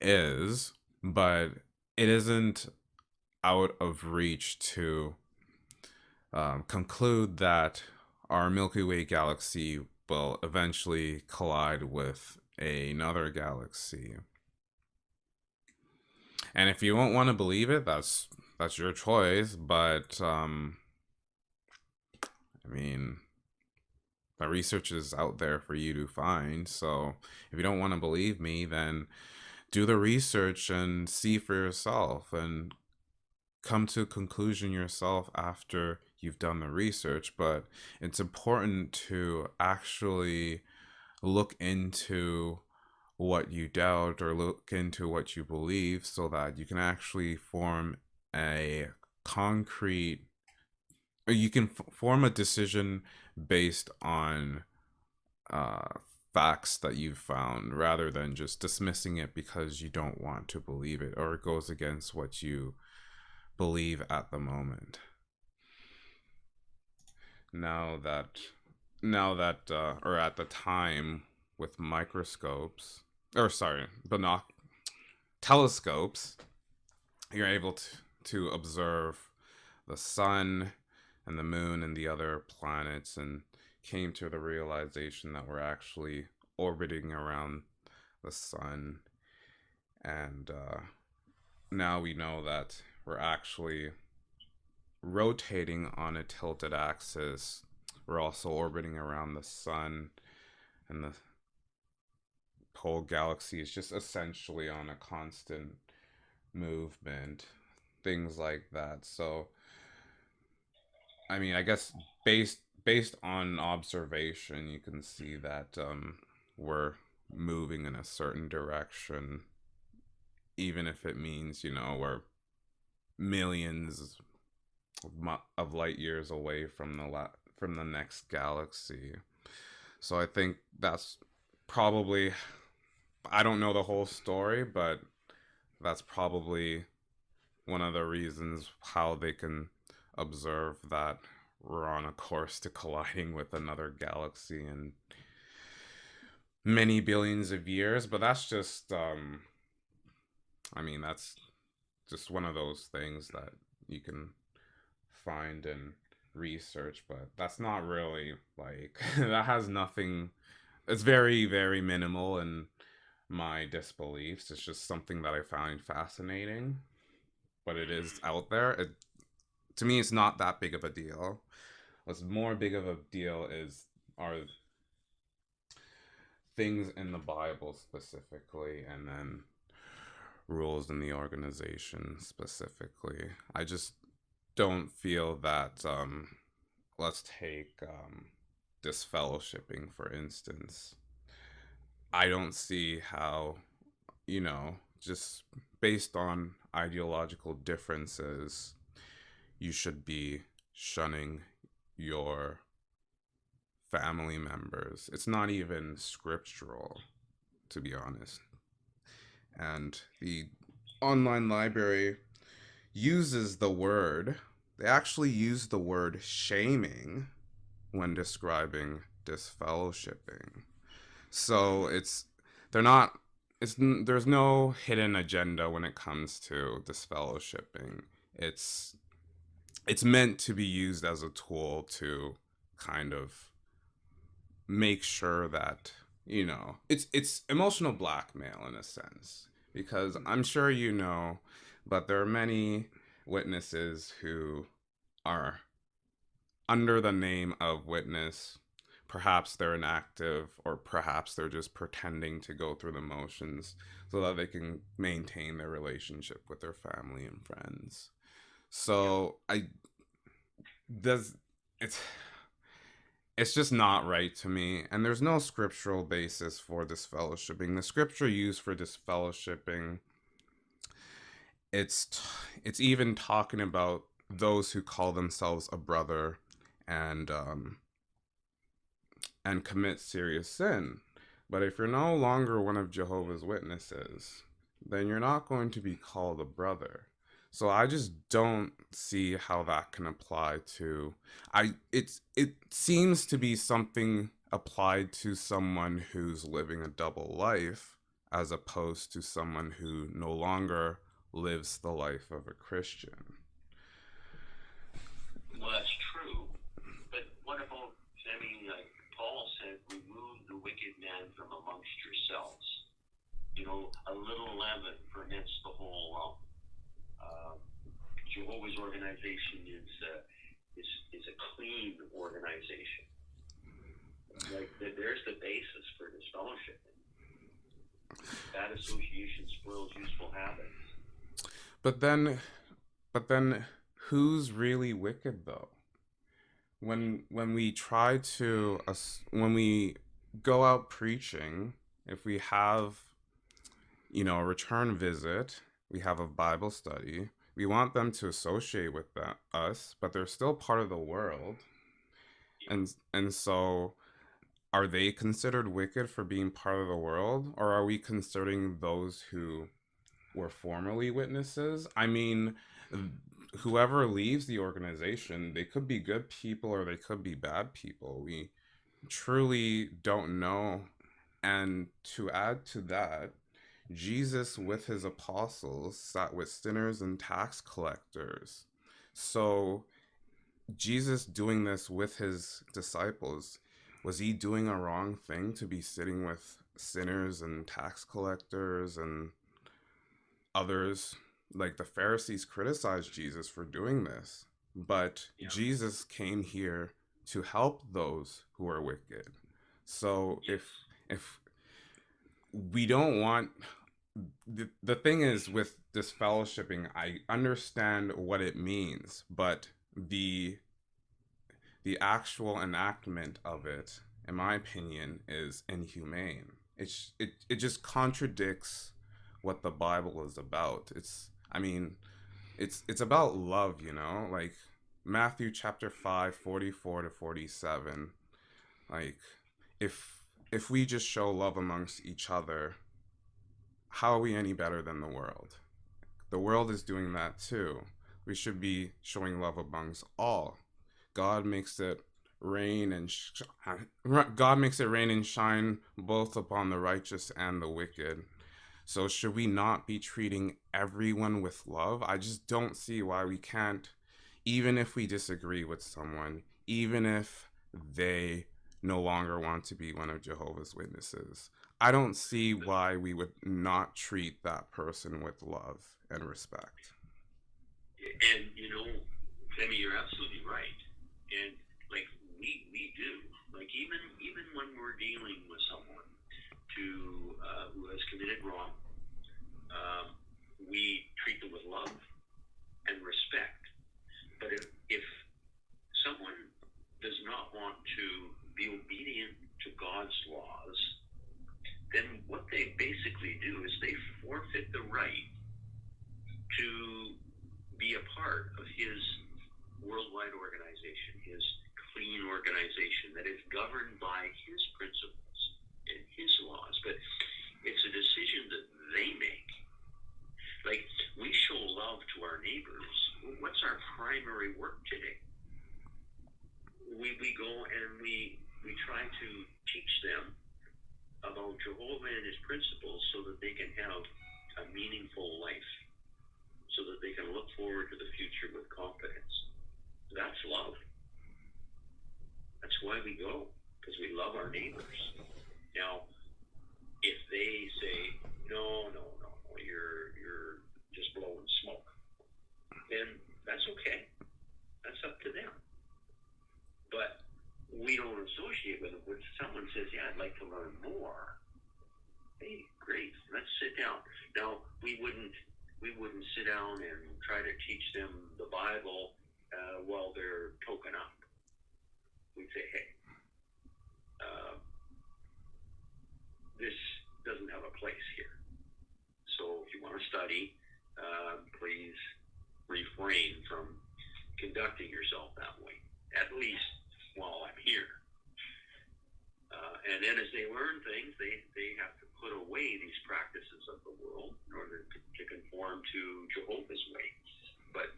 is, but it isn't out of reach to conclude that our Milky Way galaxy will eventually collide with another galaxy. And if you don't want to believe it, that's your choice. But I mean, the research is out there for you to find. So if you don't want to believe me, then do the research and see for yourself, and come to a conclusion yourself after you've done the research. But it's important to actually look into what you doubt or look into what you believe so that you can actually form a concrete, or you can form a decision based on uh, facts that you've found rather than just dismissing it because you don't want to believe it or it goes against what you believe at the moment. Now that or at the time with microscopes, or sorry, telescopes, you're able to observe the sun and the moon and the other planets, and came to the realization that we're actually orbiting around the sun. And now we know that we're actually rotating on a tilted axis. We're also orbiting around the sun, and the whole galaxy is just essentially on a constant movement, things like that. So, I mean, I guess based on observation, you can see that we're moving in a certain direction, even if it means we're millions of light years away from from the next galaxy. So I think that's probably, I don't know the whole story, but that's probably one of the reasons how they can observe that we're on a course to colliding with another galaxy in many billions of years. But that's just, I mean, that's just one of those things that you can find and research, but that's not really like, that has nothing, it's very, very minimal in my disbeliefs. It's just something that I find fascinating, but it is out there. To me, it's not that big of a deal. What's more big of a deal are things in the Bible specifically, and then rules in the organization specifically. I just don't feel that. Let's take disfellowshipping for instance. I don't see how just based on ideological differences, you should be shunning your family members. It's not even scriptural, to be honest. And the online library uses the word, they actually use the word shaming when describing disfellowshipping. So they're not, there's no hidden agenda when it comes to disfellowshipping. It's it's meant to be used as a tool to kind of make sure that it's emotional blackmail in a sense, because I'm sure but there are many witnesses who are under the name of witness perhaps they're inactive, or perhaps they're just pretending to go through the motions so that they can maintain their relationship with their family and friends. Yeah. So I does it's it's just not right to me, and there's no scriptural basis for disfellowshipping. The scripture used for disfellowshipping, it's it's even talking about those who call themselves a brother and commit serious sin. But if you're no longer one of Jehovah's Witnesses, then you're not going to be called a brother. So I just don't see how that can apply to it seems to be something applied to someone who's living a double life as opposed to someone who no longer lives the life of a Christian. Well, that's true. But what about, I mean, like Paul said, remove the wicked man from amongst yourselves. You know, a little leaven ferments the whole lump. Jehovah's organization is a clean organization. Like there's the basis for this fellowship. Bad association spoils useful habits. But then who's really wicked though? When we try to when we go out preaching, if we have, a return visit, we have a Bible study, we want them to associate with us, but they're still part of the world. Yeah. And so are they considered wicked for being part of the world, or are we considering those who were formerly witnesses? I mean, whoever leaves the organization, they could be good people or they could be bad people. We truly don't know. And to add to that, Jesus with his apostles sat with sinners and tax collectors. So, Jesus doing this with his disciples, was he doing a wrong thing to be sitting with sinners and tax collectors and others? Like the Pharisees criticized Jesus for doing this, but Yeah. Jesus came here to help those who are wicked. So Yes. if we don't want, the thing is with this fellowshipping, I understand what it means, but the actual enactment of it, in my opinion, is inhumane. It just contradicts what the Bible is about. I mean, it's about love, like Matthew chapter 5, 44 to 47. Like if we just show love amongst each other, how are we any better than the world? The world is doing that too. We should be showing love amongst all. God makes it rain and God makes it rain and shine both upon the righteous and the wicked. So should we not be treating everyone with love? I just don't see why we can't, even if we disagree with someone, even if they no longer want to be one of Jehovah's Witnesses. I don't see why we would not treat that person with love and respect. And you know, Tammy, you're absolutely right. And like we do, like even when we're dealing with someone who has committed wrong, we treat them with love and respect. But if someone does not want to be obedient to God's laws, then what they basically do is they forfeit the right to be a part of his worldwide organization, his clean organization that is governed by his principles and his laws. But it's a decision that they make. Like, we show love to our neighbors. What's our primary work today? We go and we try to teach them about Jehovah and his principles so that they can have a meaningful life, so that they can look forward to the future with confidence. That's love. That's why we go, because we love our neighbors. Now, if they say, no, you're just blowing smoke, then that's okay. That's up to them. But we don't associate with them. But someone says, "Yeah, I'd like to learn more." Hey, great, let's sit down. Now we wouldn't sit down and try to teach them the Bible while they're token up. We'd say, "Hey, uh, this doesn't have a place here. So if you want to study, please refrain from conducting yourself that way, at least while I'm here." And then as they learn things, they have to put away these practices of the world in order to conform to Jehovah's way. But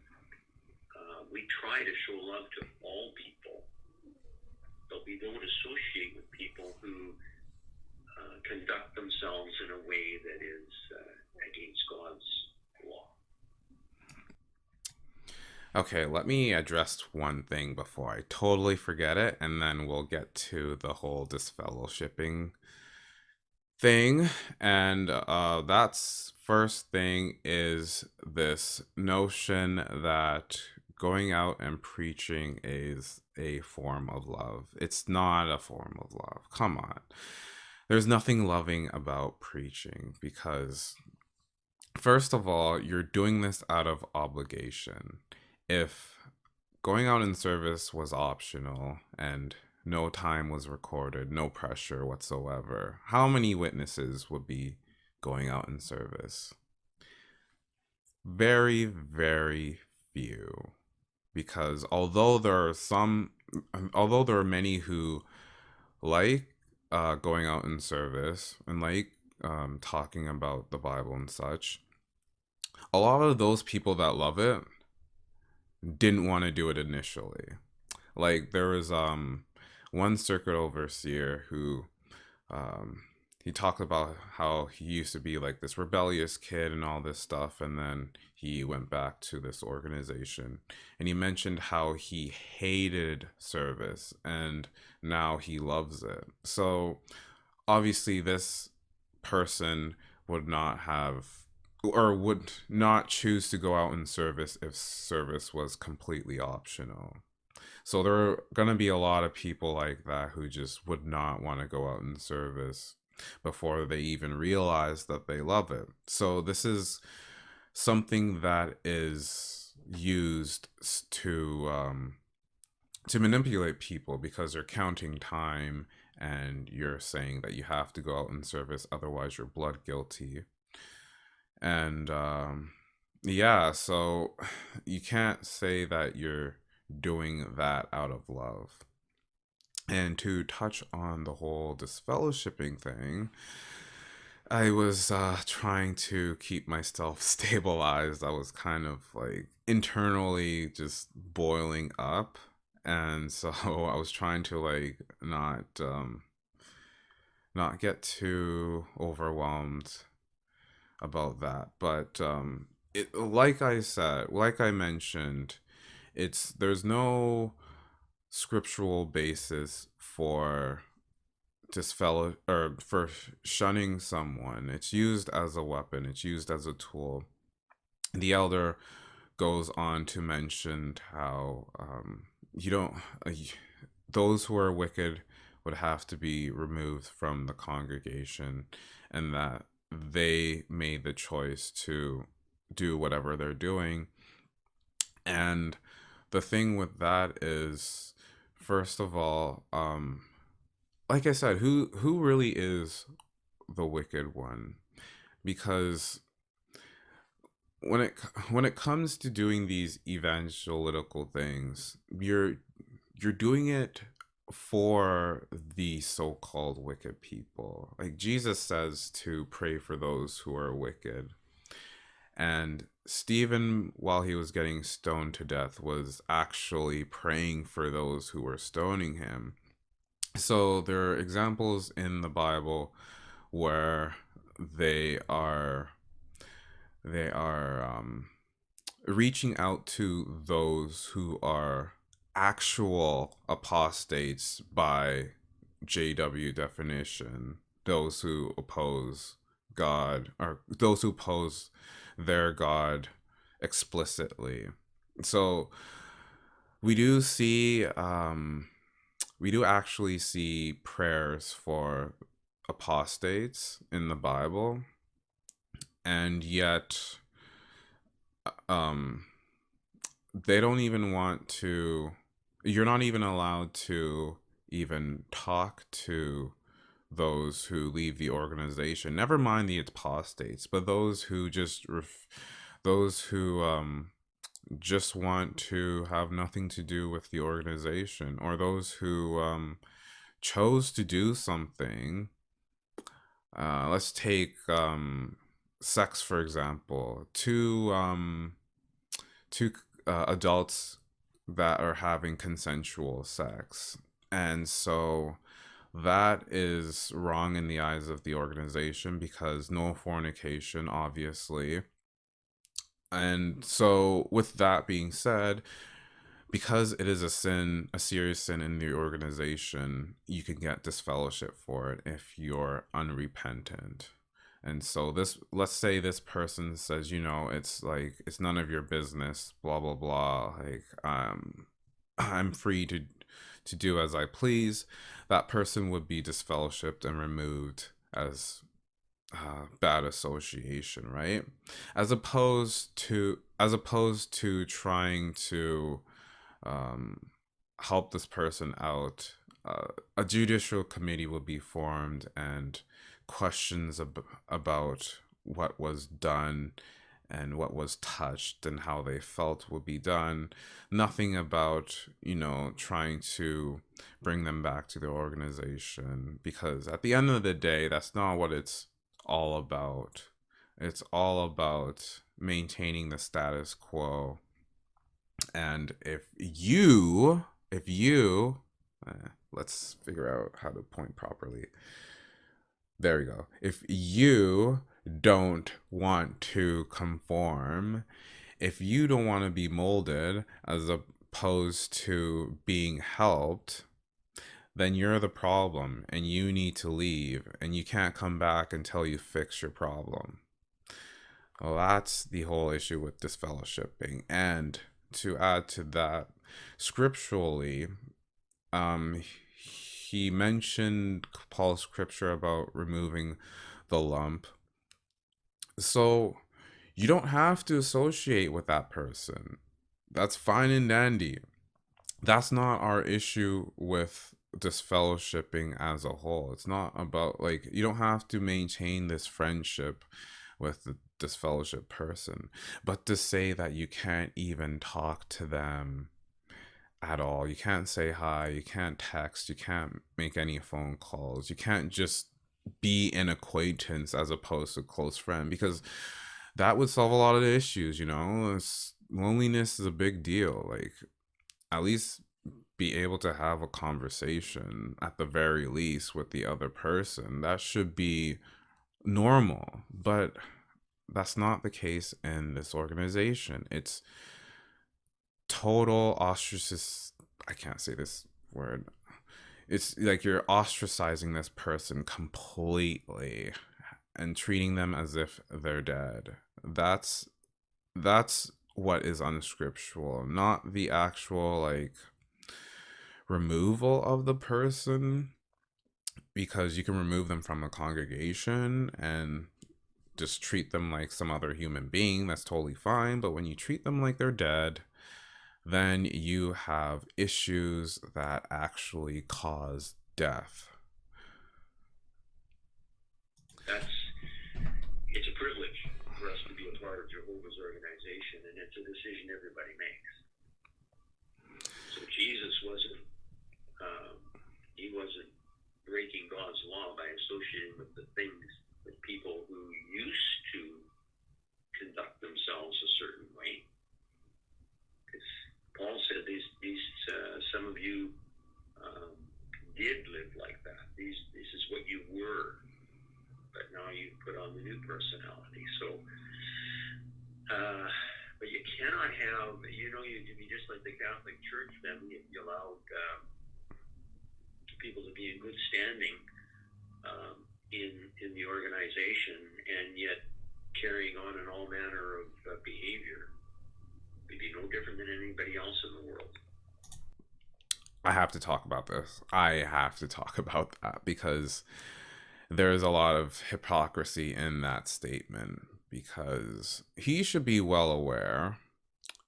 we try to show love to all people, but we don't associate with people who conduct themselves in a way that is against God's law. Okay, let me address one thing before I totally forget it, and then we'll get to the whole disfellowshipping thing. And that's first thing is this notion that going out and preaching is a form of love. It's not a form of love. Come on. There's nothing loving about preaching because, first of all, you're doing this out of obligation. If going out in service was optional and no time was recorded, no pressure whatsoever, how many witnesses would be going out in service? Very, very few. Because although there are many who like going out in service and like talking about the Bible and such, a lot of those people that love it didn't want to do it initially. Like there was one circuit overseer who um he talked about how he used to be like this rebellious kid and all this stuff, and then he went back to this organization, and he mentioned how he hated service and now he loves it. So obviously this person would not have or would not choose to go out in service if service was completely optional. So there are going to be a lot of people like that who just would not want to go out in service before they even realize that they love it. So this is something that is used to manipulate people because they're counting time and you're saying that you have to go out in service, otherwise you're blood guilty. And yeah, so you can't say that you're doing that out of love. And to touch on the whole disfellowshipping thing, I was trying to keep myself stabilized. I was kind of like internally just boiling up. And so I was trying to like not get too overwhelmed about that. But it like I said, like I mentioned, it's there's no scriptural basis for disfellow or for shunning someone. It's used as a weapon. It's used as a tool. The elder goes on to mention how you don't those who are wicked would have to be removed from the congregation, and that they made the choice to do whatever they're doing. And the thing with that is, first of all, like I said, who really is the wicked one? Because when it comes to doing these evangelical things, you're doing it for the so-called wicked people. Like Jesus says to pray for those who are wicked. And Stephen, while he was getting stoned to death, was actually praying for those who were stoning him. So there are examples in the Bible where they are they are reaching out to those who are actual apostates by JW definition, those who oppose God or those who oppose their God explicitly. So we do see we do actually see prayers for apostates in the Bible, and yet um, they don't even want to. You're not even allowed to even talk to those who leave the organization. Never mind the apostates, but those who those who just want to have nothing to do with the organization, or those who chose to do something. Let's take sex for example. Two adults that are having consensual sex, and so that is wrong in the eyes of the organization because no fornication, obviously. And so, with that being said, because it is a sin, a serious sin in the organization, you can get disfellowship for it if you're unrepentant. And so this, let's say this person says, it's like it's none of your business, blah blah blah. Like I'm free to do as I please. That person would be disfellowshipped and removed as bad association, right? As opposed to trying to um, help this person out, a judicial committee will be formed, and questions about what was done and what was touched and how they felt will be done. Nothing about, trying to bring them back to the organization, because at the end of the day, that's not what it's all about. It's all about maintaining the status quo. And let's figure out how to point properly. There we go. If you don't want to conform, if you don't want to be molded as opposed to being helped, then you're the problem and you need to leave and you can't come back until you fix your problem. Well, that's the whole issue with disfellowshipping. And to add to that, scripturally, um, he mentioned Paul's scripture about removing the lump. So you don't have to associate with that person. That's fine and dandy. That's not our issue with disfellowshipping as a whole. It's not about, like, you don't have to maintain this friendship with the disfellowship person, but to say that you can't even talk to them at all, you can't say hi, you can't text, you can't make any phone calls, you can't just be an acquaintance as opposed to a close friend, because that would solve a lot of the issues. Loneliness is a big deal. Like, at least be able to have a conversation at the very least with the other person. That should be normal, but that's not the case in this organization. It's total ostracism. I can't say this word. It's like you're ostracizing this person completely and treating them as if they're dead. That's what is unscriptural, not the actual, like, removal of the person, because you can remove them from a congregation and just treat them like some other human being. That's totally fine. But when you treat them like they're dead, then you have issues that actually cause death. That's it's a privilege for us to be a part of Jehovah's organization, and it's a decision everybody makes. So Jesus he wasn't breaking God's law by associating with the things with people who used to conduct themselves a certain way. Because Paul said these some of you did live like that. This is what you were, but now you put on the new personality. So, but you cannot have, you be just like the Catholic Church. Then you allowed people to be in good standing in the organization, and yet carrying on in all manner of behavior. They'd be no different than anybody else in the world. I have to talk about this. I have to talk about that because there's a lot of hypocrisy in that statement because he should be well aware,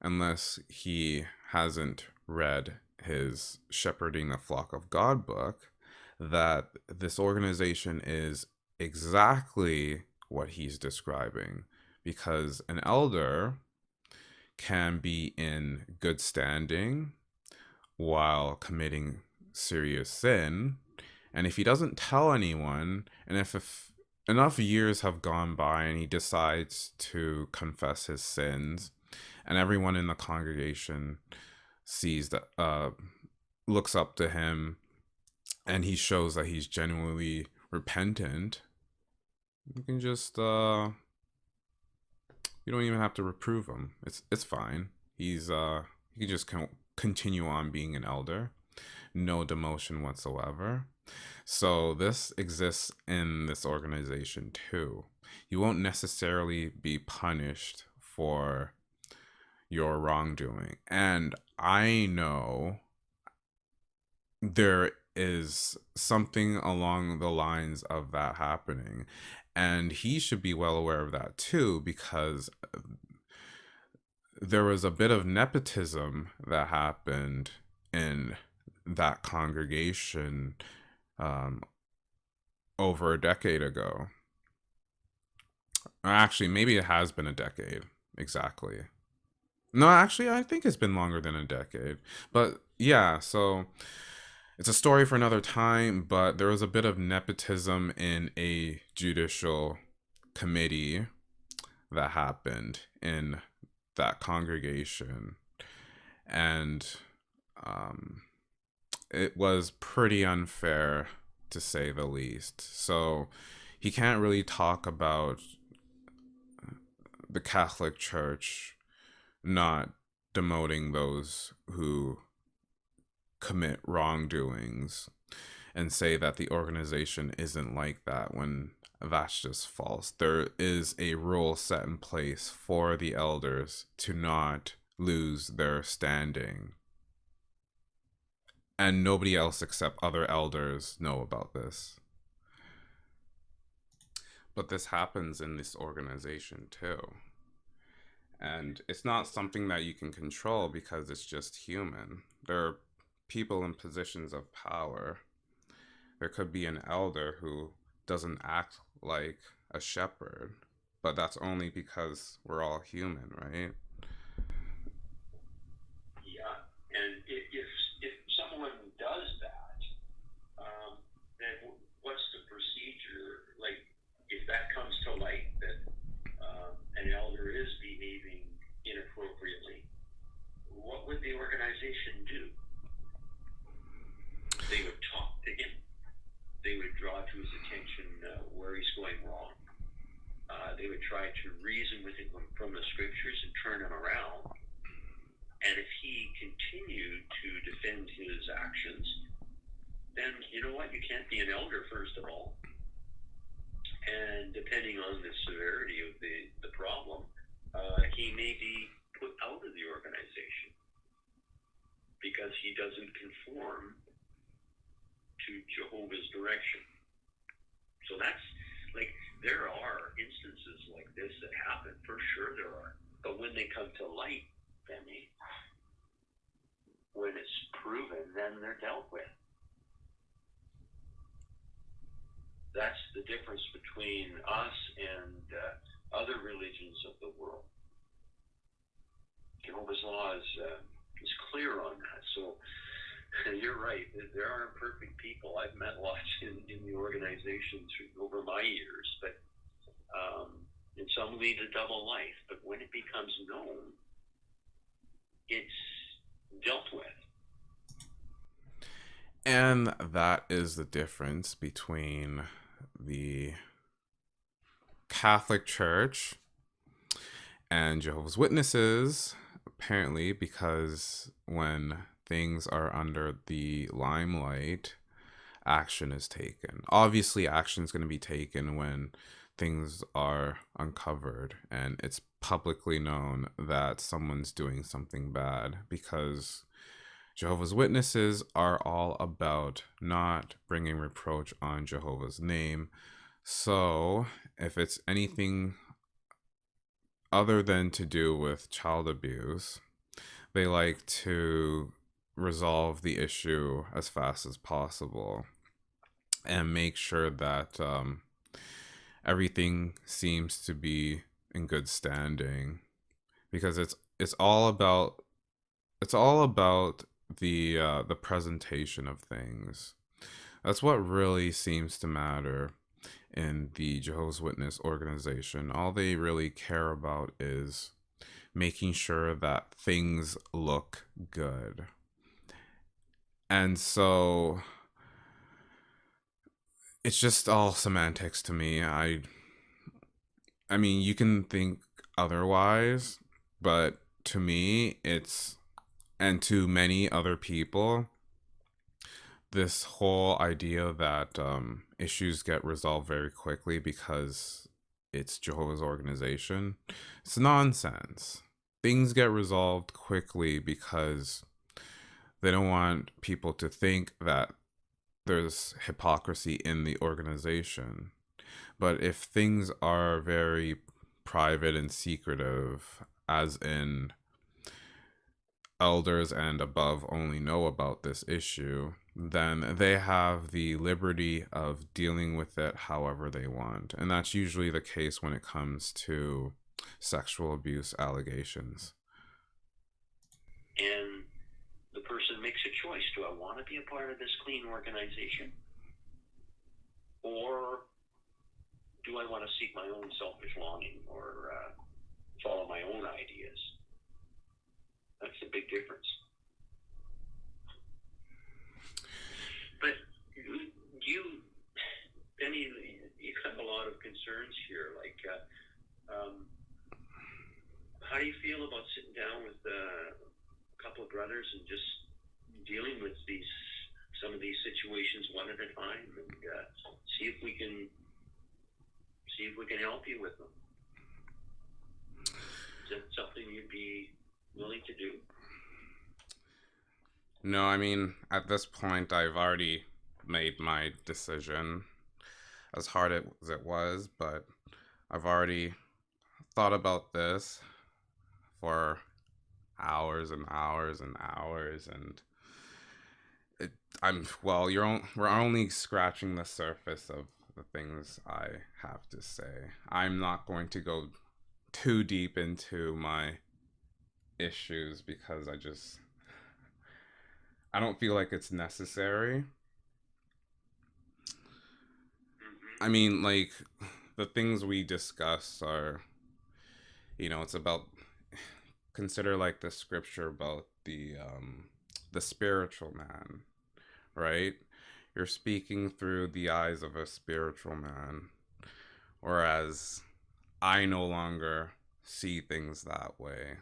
unless he hasn't read his Shepherding the Flock of God book, that this organization is exactly what he's describing. Because an elder can be in good standing while committing serious sin. And if he doesn't tell anyone, and if enough years have gone by and he decides to confess his sins, and everyone in the congregation sees that, looks up to him, and he shows that he's genuinely repentant, you can just, you don't even have to reprove him. It's fine. He can just continue on being an elder, no demotion whatsoever. So this exists in this organization too. You won't necessarily be punished for your wrongdoing. And I know there is something along the lines of that happening. And he should be well aware of that too, because there was a bit of nepotism that happened in that congregation, um, over a decade ago. Actually, maybe it has been a decade exactly. No, actually, I think it's been longer than a decade. But yeah, so it's a story for another time. But there was a bit of nepotism in a judicial committee that happened in that congregation. And um, it was pretty unfair to say the least. So he can't really talk about the Catholic Church not demoting those who commit wrongdoings and say that the organization isn't like that when that's just false. There is a rule set in place for the elders to not lose their standing. And nobody else except other elders know about this. But this happens in this organization too. And it's not something that you can control because it's just human. There are people in positions of power. There could be an elder who doesn't act like a shepherd, but that's only because we're all human, right? Yeah, and if someone does that, then what's the procedure? Like, if that comes to light that an elder is behaving inappropriately, what would the organization do? They would talk to him. They would draw to his attention where he's going wrong. They would try to reason with him from the scriptures and turn him around. And if he continued to defend his actions, then you know what? You can't be an elder, first of all. And depending on the severity of the problem, he may be put out of the organization because he doesn't conform to Jehovah's direction. So that's like, there are instances like this that happen, for sure there are. But when they come to light, Benny, when it's proven, then they're dealt with. That's the difference between us and other religions of the world. Jehovah's Law is clear on that. So you're right. There aren't perfect people. I've met lots in the organization over my years, but and some lead a double life. But when it becomes known, it's dealt with. And that is the difference between the Catholic Church and Jehovah's Witnesses, apparently, because when things are under the limelight, action is taken. Obviously, action is going to be taken when things are uncovered and it's publicly known that someone's doing something bad, because Jehovah's Witnesses are all about not bringing reproach on Jehovah's name. So, if it's anything other than to do with child abuse, they like to resolve the issue as fast as possible and make sure that everything seems to be in good standing, because it's all about the presentation of things. That's what really seems to matter in the Jehovah's Witness organization. All they really care about is making sure that things look good. And so it's just all semantics to me. I mean, you can think otherwise, but to me it's, and to many other people, this whole idea that issues get resolved very quickly because it's Jehovah's organization, it's nonsense. Things get resolved quickly because they don't want people to think that there's hypocrisy in the organization. But if things are very private and secretive, as in elders and above only know about this issue, then they have the liberty of dealing with it however they want. And that's usually the case when it comes to sexual abuse allegations. And the person makes a choice. Do I want to be a part of this clean organization? Or do I want to seek my own selfish longing or follow my own ideas? That's the big difference. But you, Benny, you have a lot of concerns here. Like, how do you feel about sitting down with a couple of brothers and just dealing with some of these situations one at a time, and see if we can help you with them? Is that something you'd be willing to do? No, I mean, at this point, I've already made my decision, as hard as it was, but I've already thought about this for hours and hours and hours, and it, we're only scratching the surface of the things I have to say. I'm not going to go too deep into my issues because I don't feel like it's necessary. Mm-hmm. I mean, like, the things we discuss are, it's about, consider like the scripture about the spiritual man, right? You're speaking through the eyes of a spiritual man, whereas I no longer see things that way.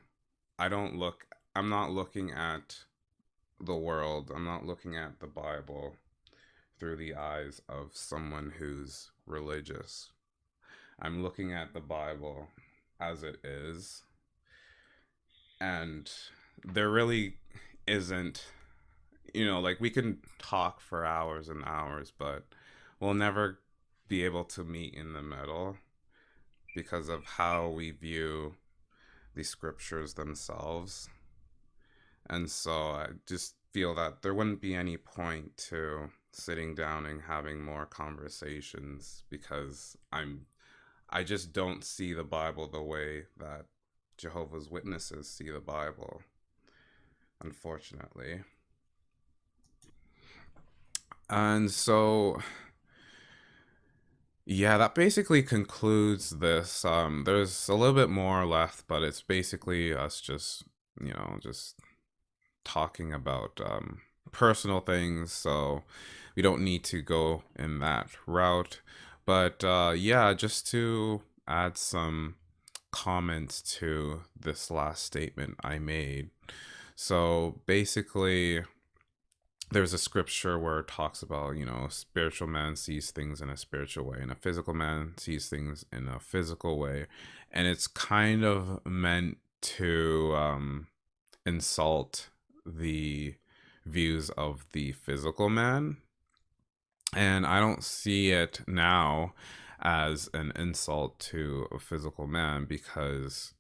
I don't look I'm not looking at the world. I'm not looking at the Bible through the eyes of someone who's religious. I'm looking at the Bible as it is, and there really isn't, like, we can talk for hours and hours, but we'll never be able to meet in the middle because of how we view the scriptures themselves. And so I just feel that there wouldn't be any point to sitting down and having more conversations, because I just don't see the Bible the way that Jehovah's Witnesses see the Bible, unfortunately. And so, yeah, that basically concludes this. There's a little bit more left, but it's basically us just talking about personal things. So we don't need to go in that route. But yeah, just to add some comments to this last statement I made. So basically, there's a scripture where it talks about, a spiritual man sees things in a spiritual way, and a physical man sees things in a physical way. And it's kind of meant to insult the views of the physical man. And I don't see it now as an insult to a physical man, because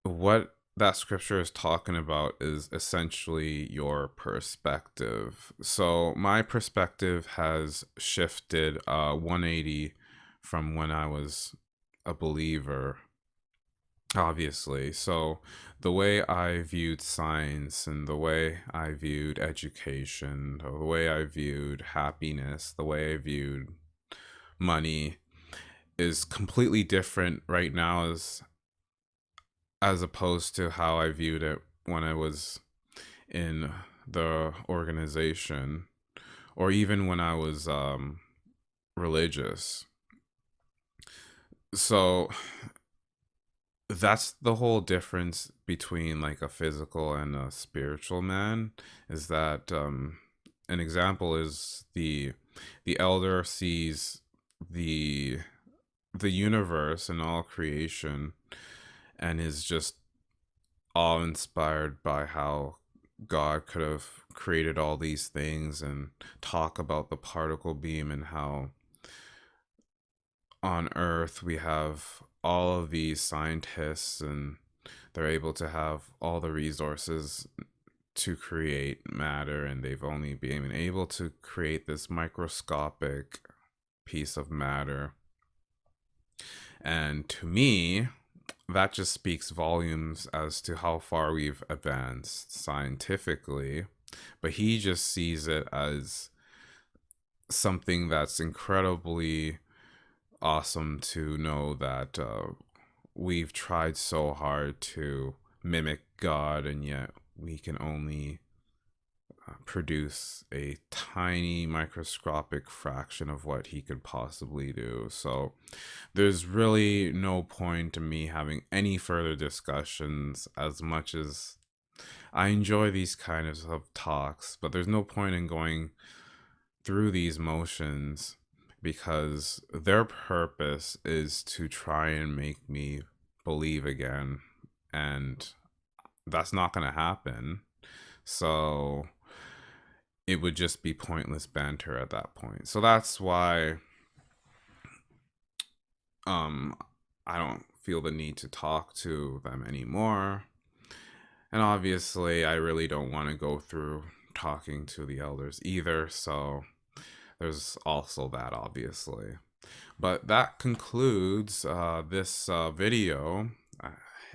what that scripture is talking about is essentially your perspective. So my perspective has shifted 180 from when I was a believer, obviously. So the way I viewed science and the way I viewed education, the way I viewed happiness, the way I viewed money is completely different right now as opposed to how I viewed it when I was in the organization, or even when I was religious. So that's the whole difference between like a physical and a spiritual man, is that an example is the elder sees the the universe and all creation and is just awe inspired by how God could have created all these things, and talk about the particle beam and how on Earth we have all of these scientists and they're able to have all the resources to create matter, and they've only been able to create this microscopic piece of matter. And to me, that just speaks volumes as to how far we've advanced scientifically. But he just sees it as something that's incredibly awesome to know that we've tried so hard to mimic God, and yet we can only produce a tiny microscopic fraction of what he could possibly do. So there's really no point in me having any further discussions, as much as I enjoy these kinds of talks, but there's no point in going through these motions, because their purpose is to try and make me believe again, and that's not going to happen. So it would just be pointless banter at that point. So that's why um I don't feel the need to talk to them anymore. And obviously, I really don't want to go through talking to the elders either, so there's also that, obviously. But that concludes this video.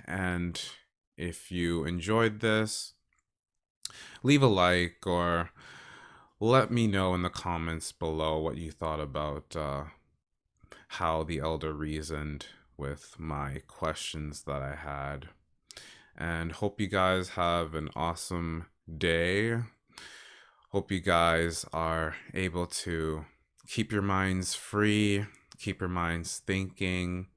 And if you enjoyed this, leave a like, or let me know in the comments below what you thought about how the elder reasoned with my questions that I had. And hope you guys have an awesome day. Hope you guys are able to keep your minds free, keep your minds thinking,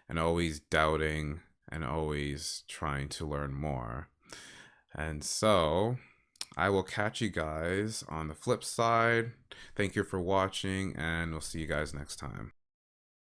and always doubting, and always trying to learn more. And so I will catch you guys on the flip side. Thank you for watching, and we'll see you guys next time.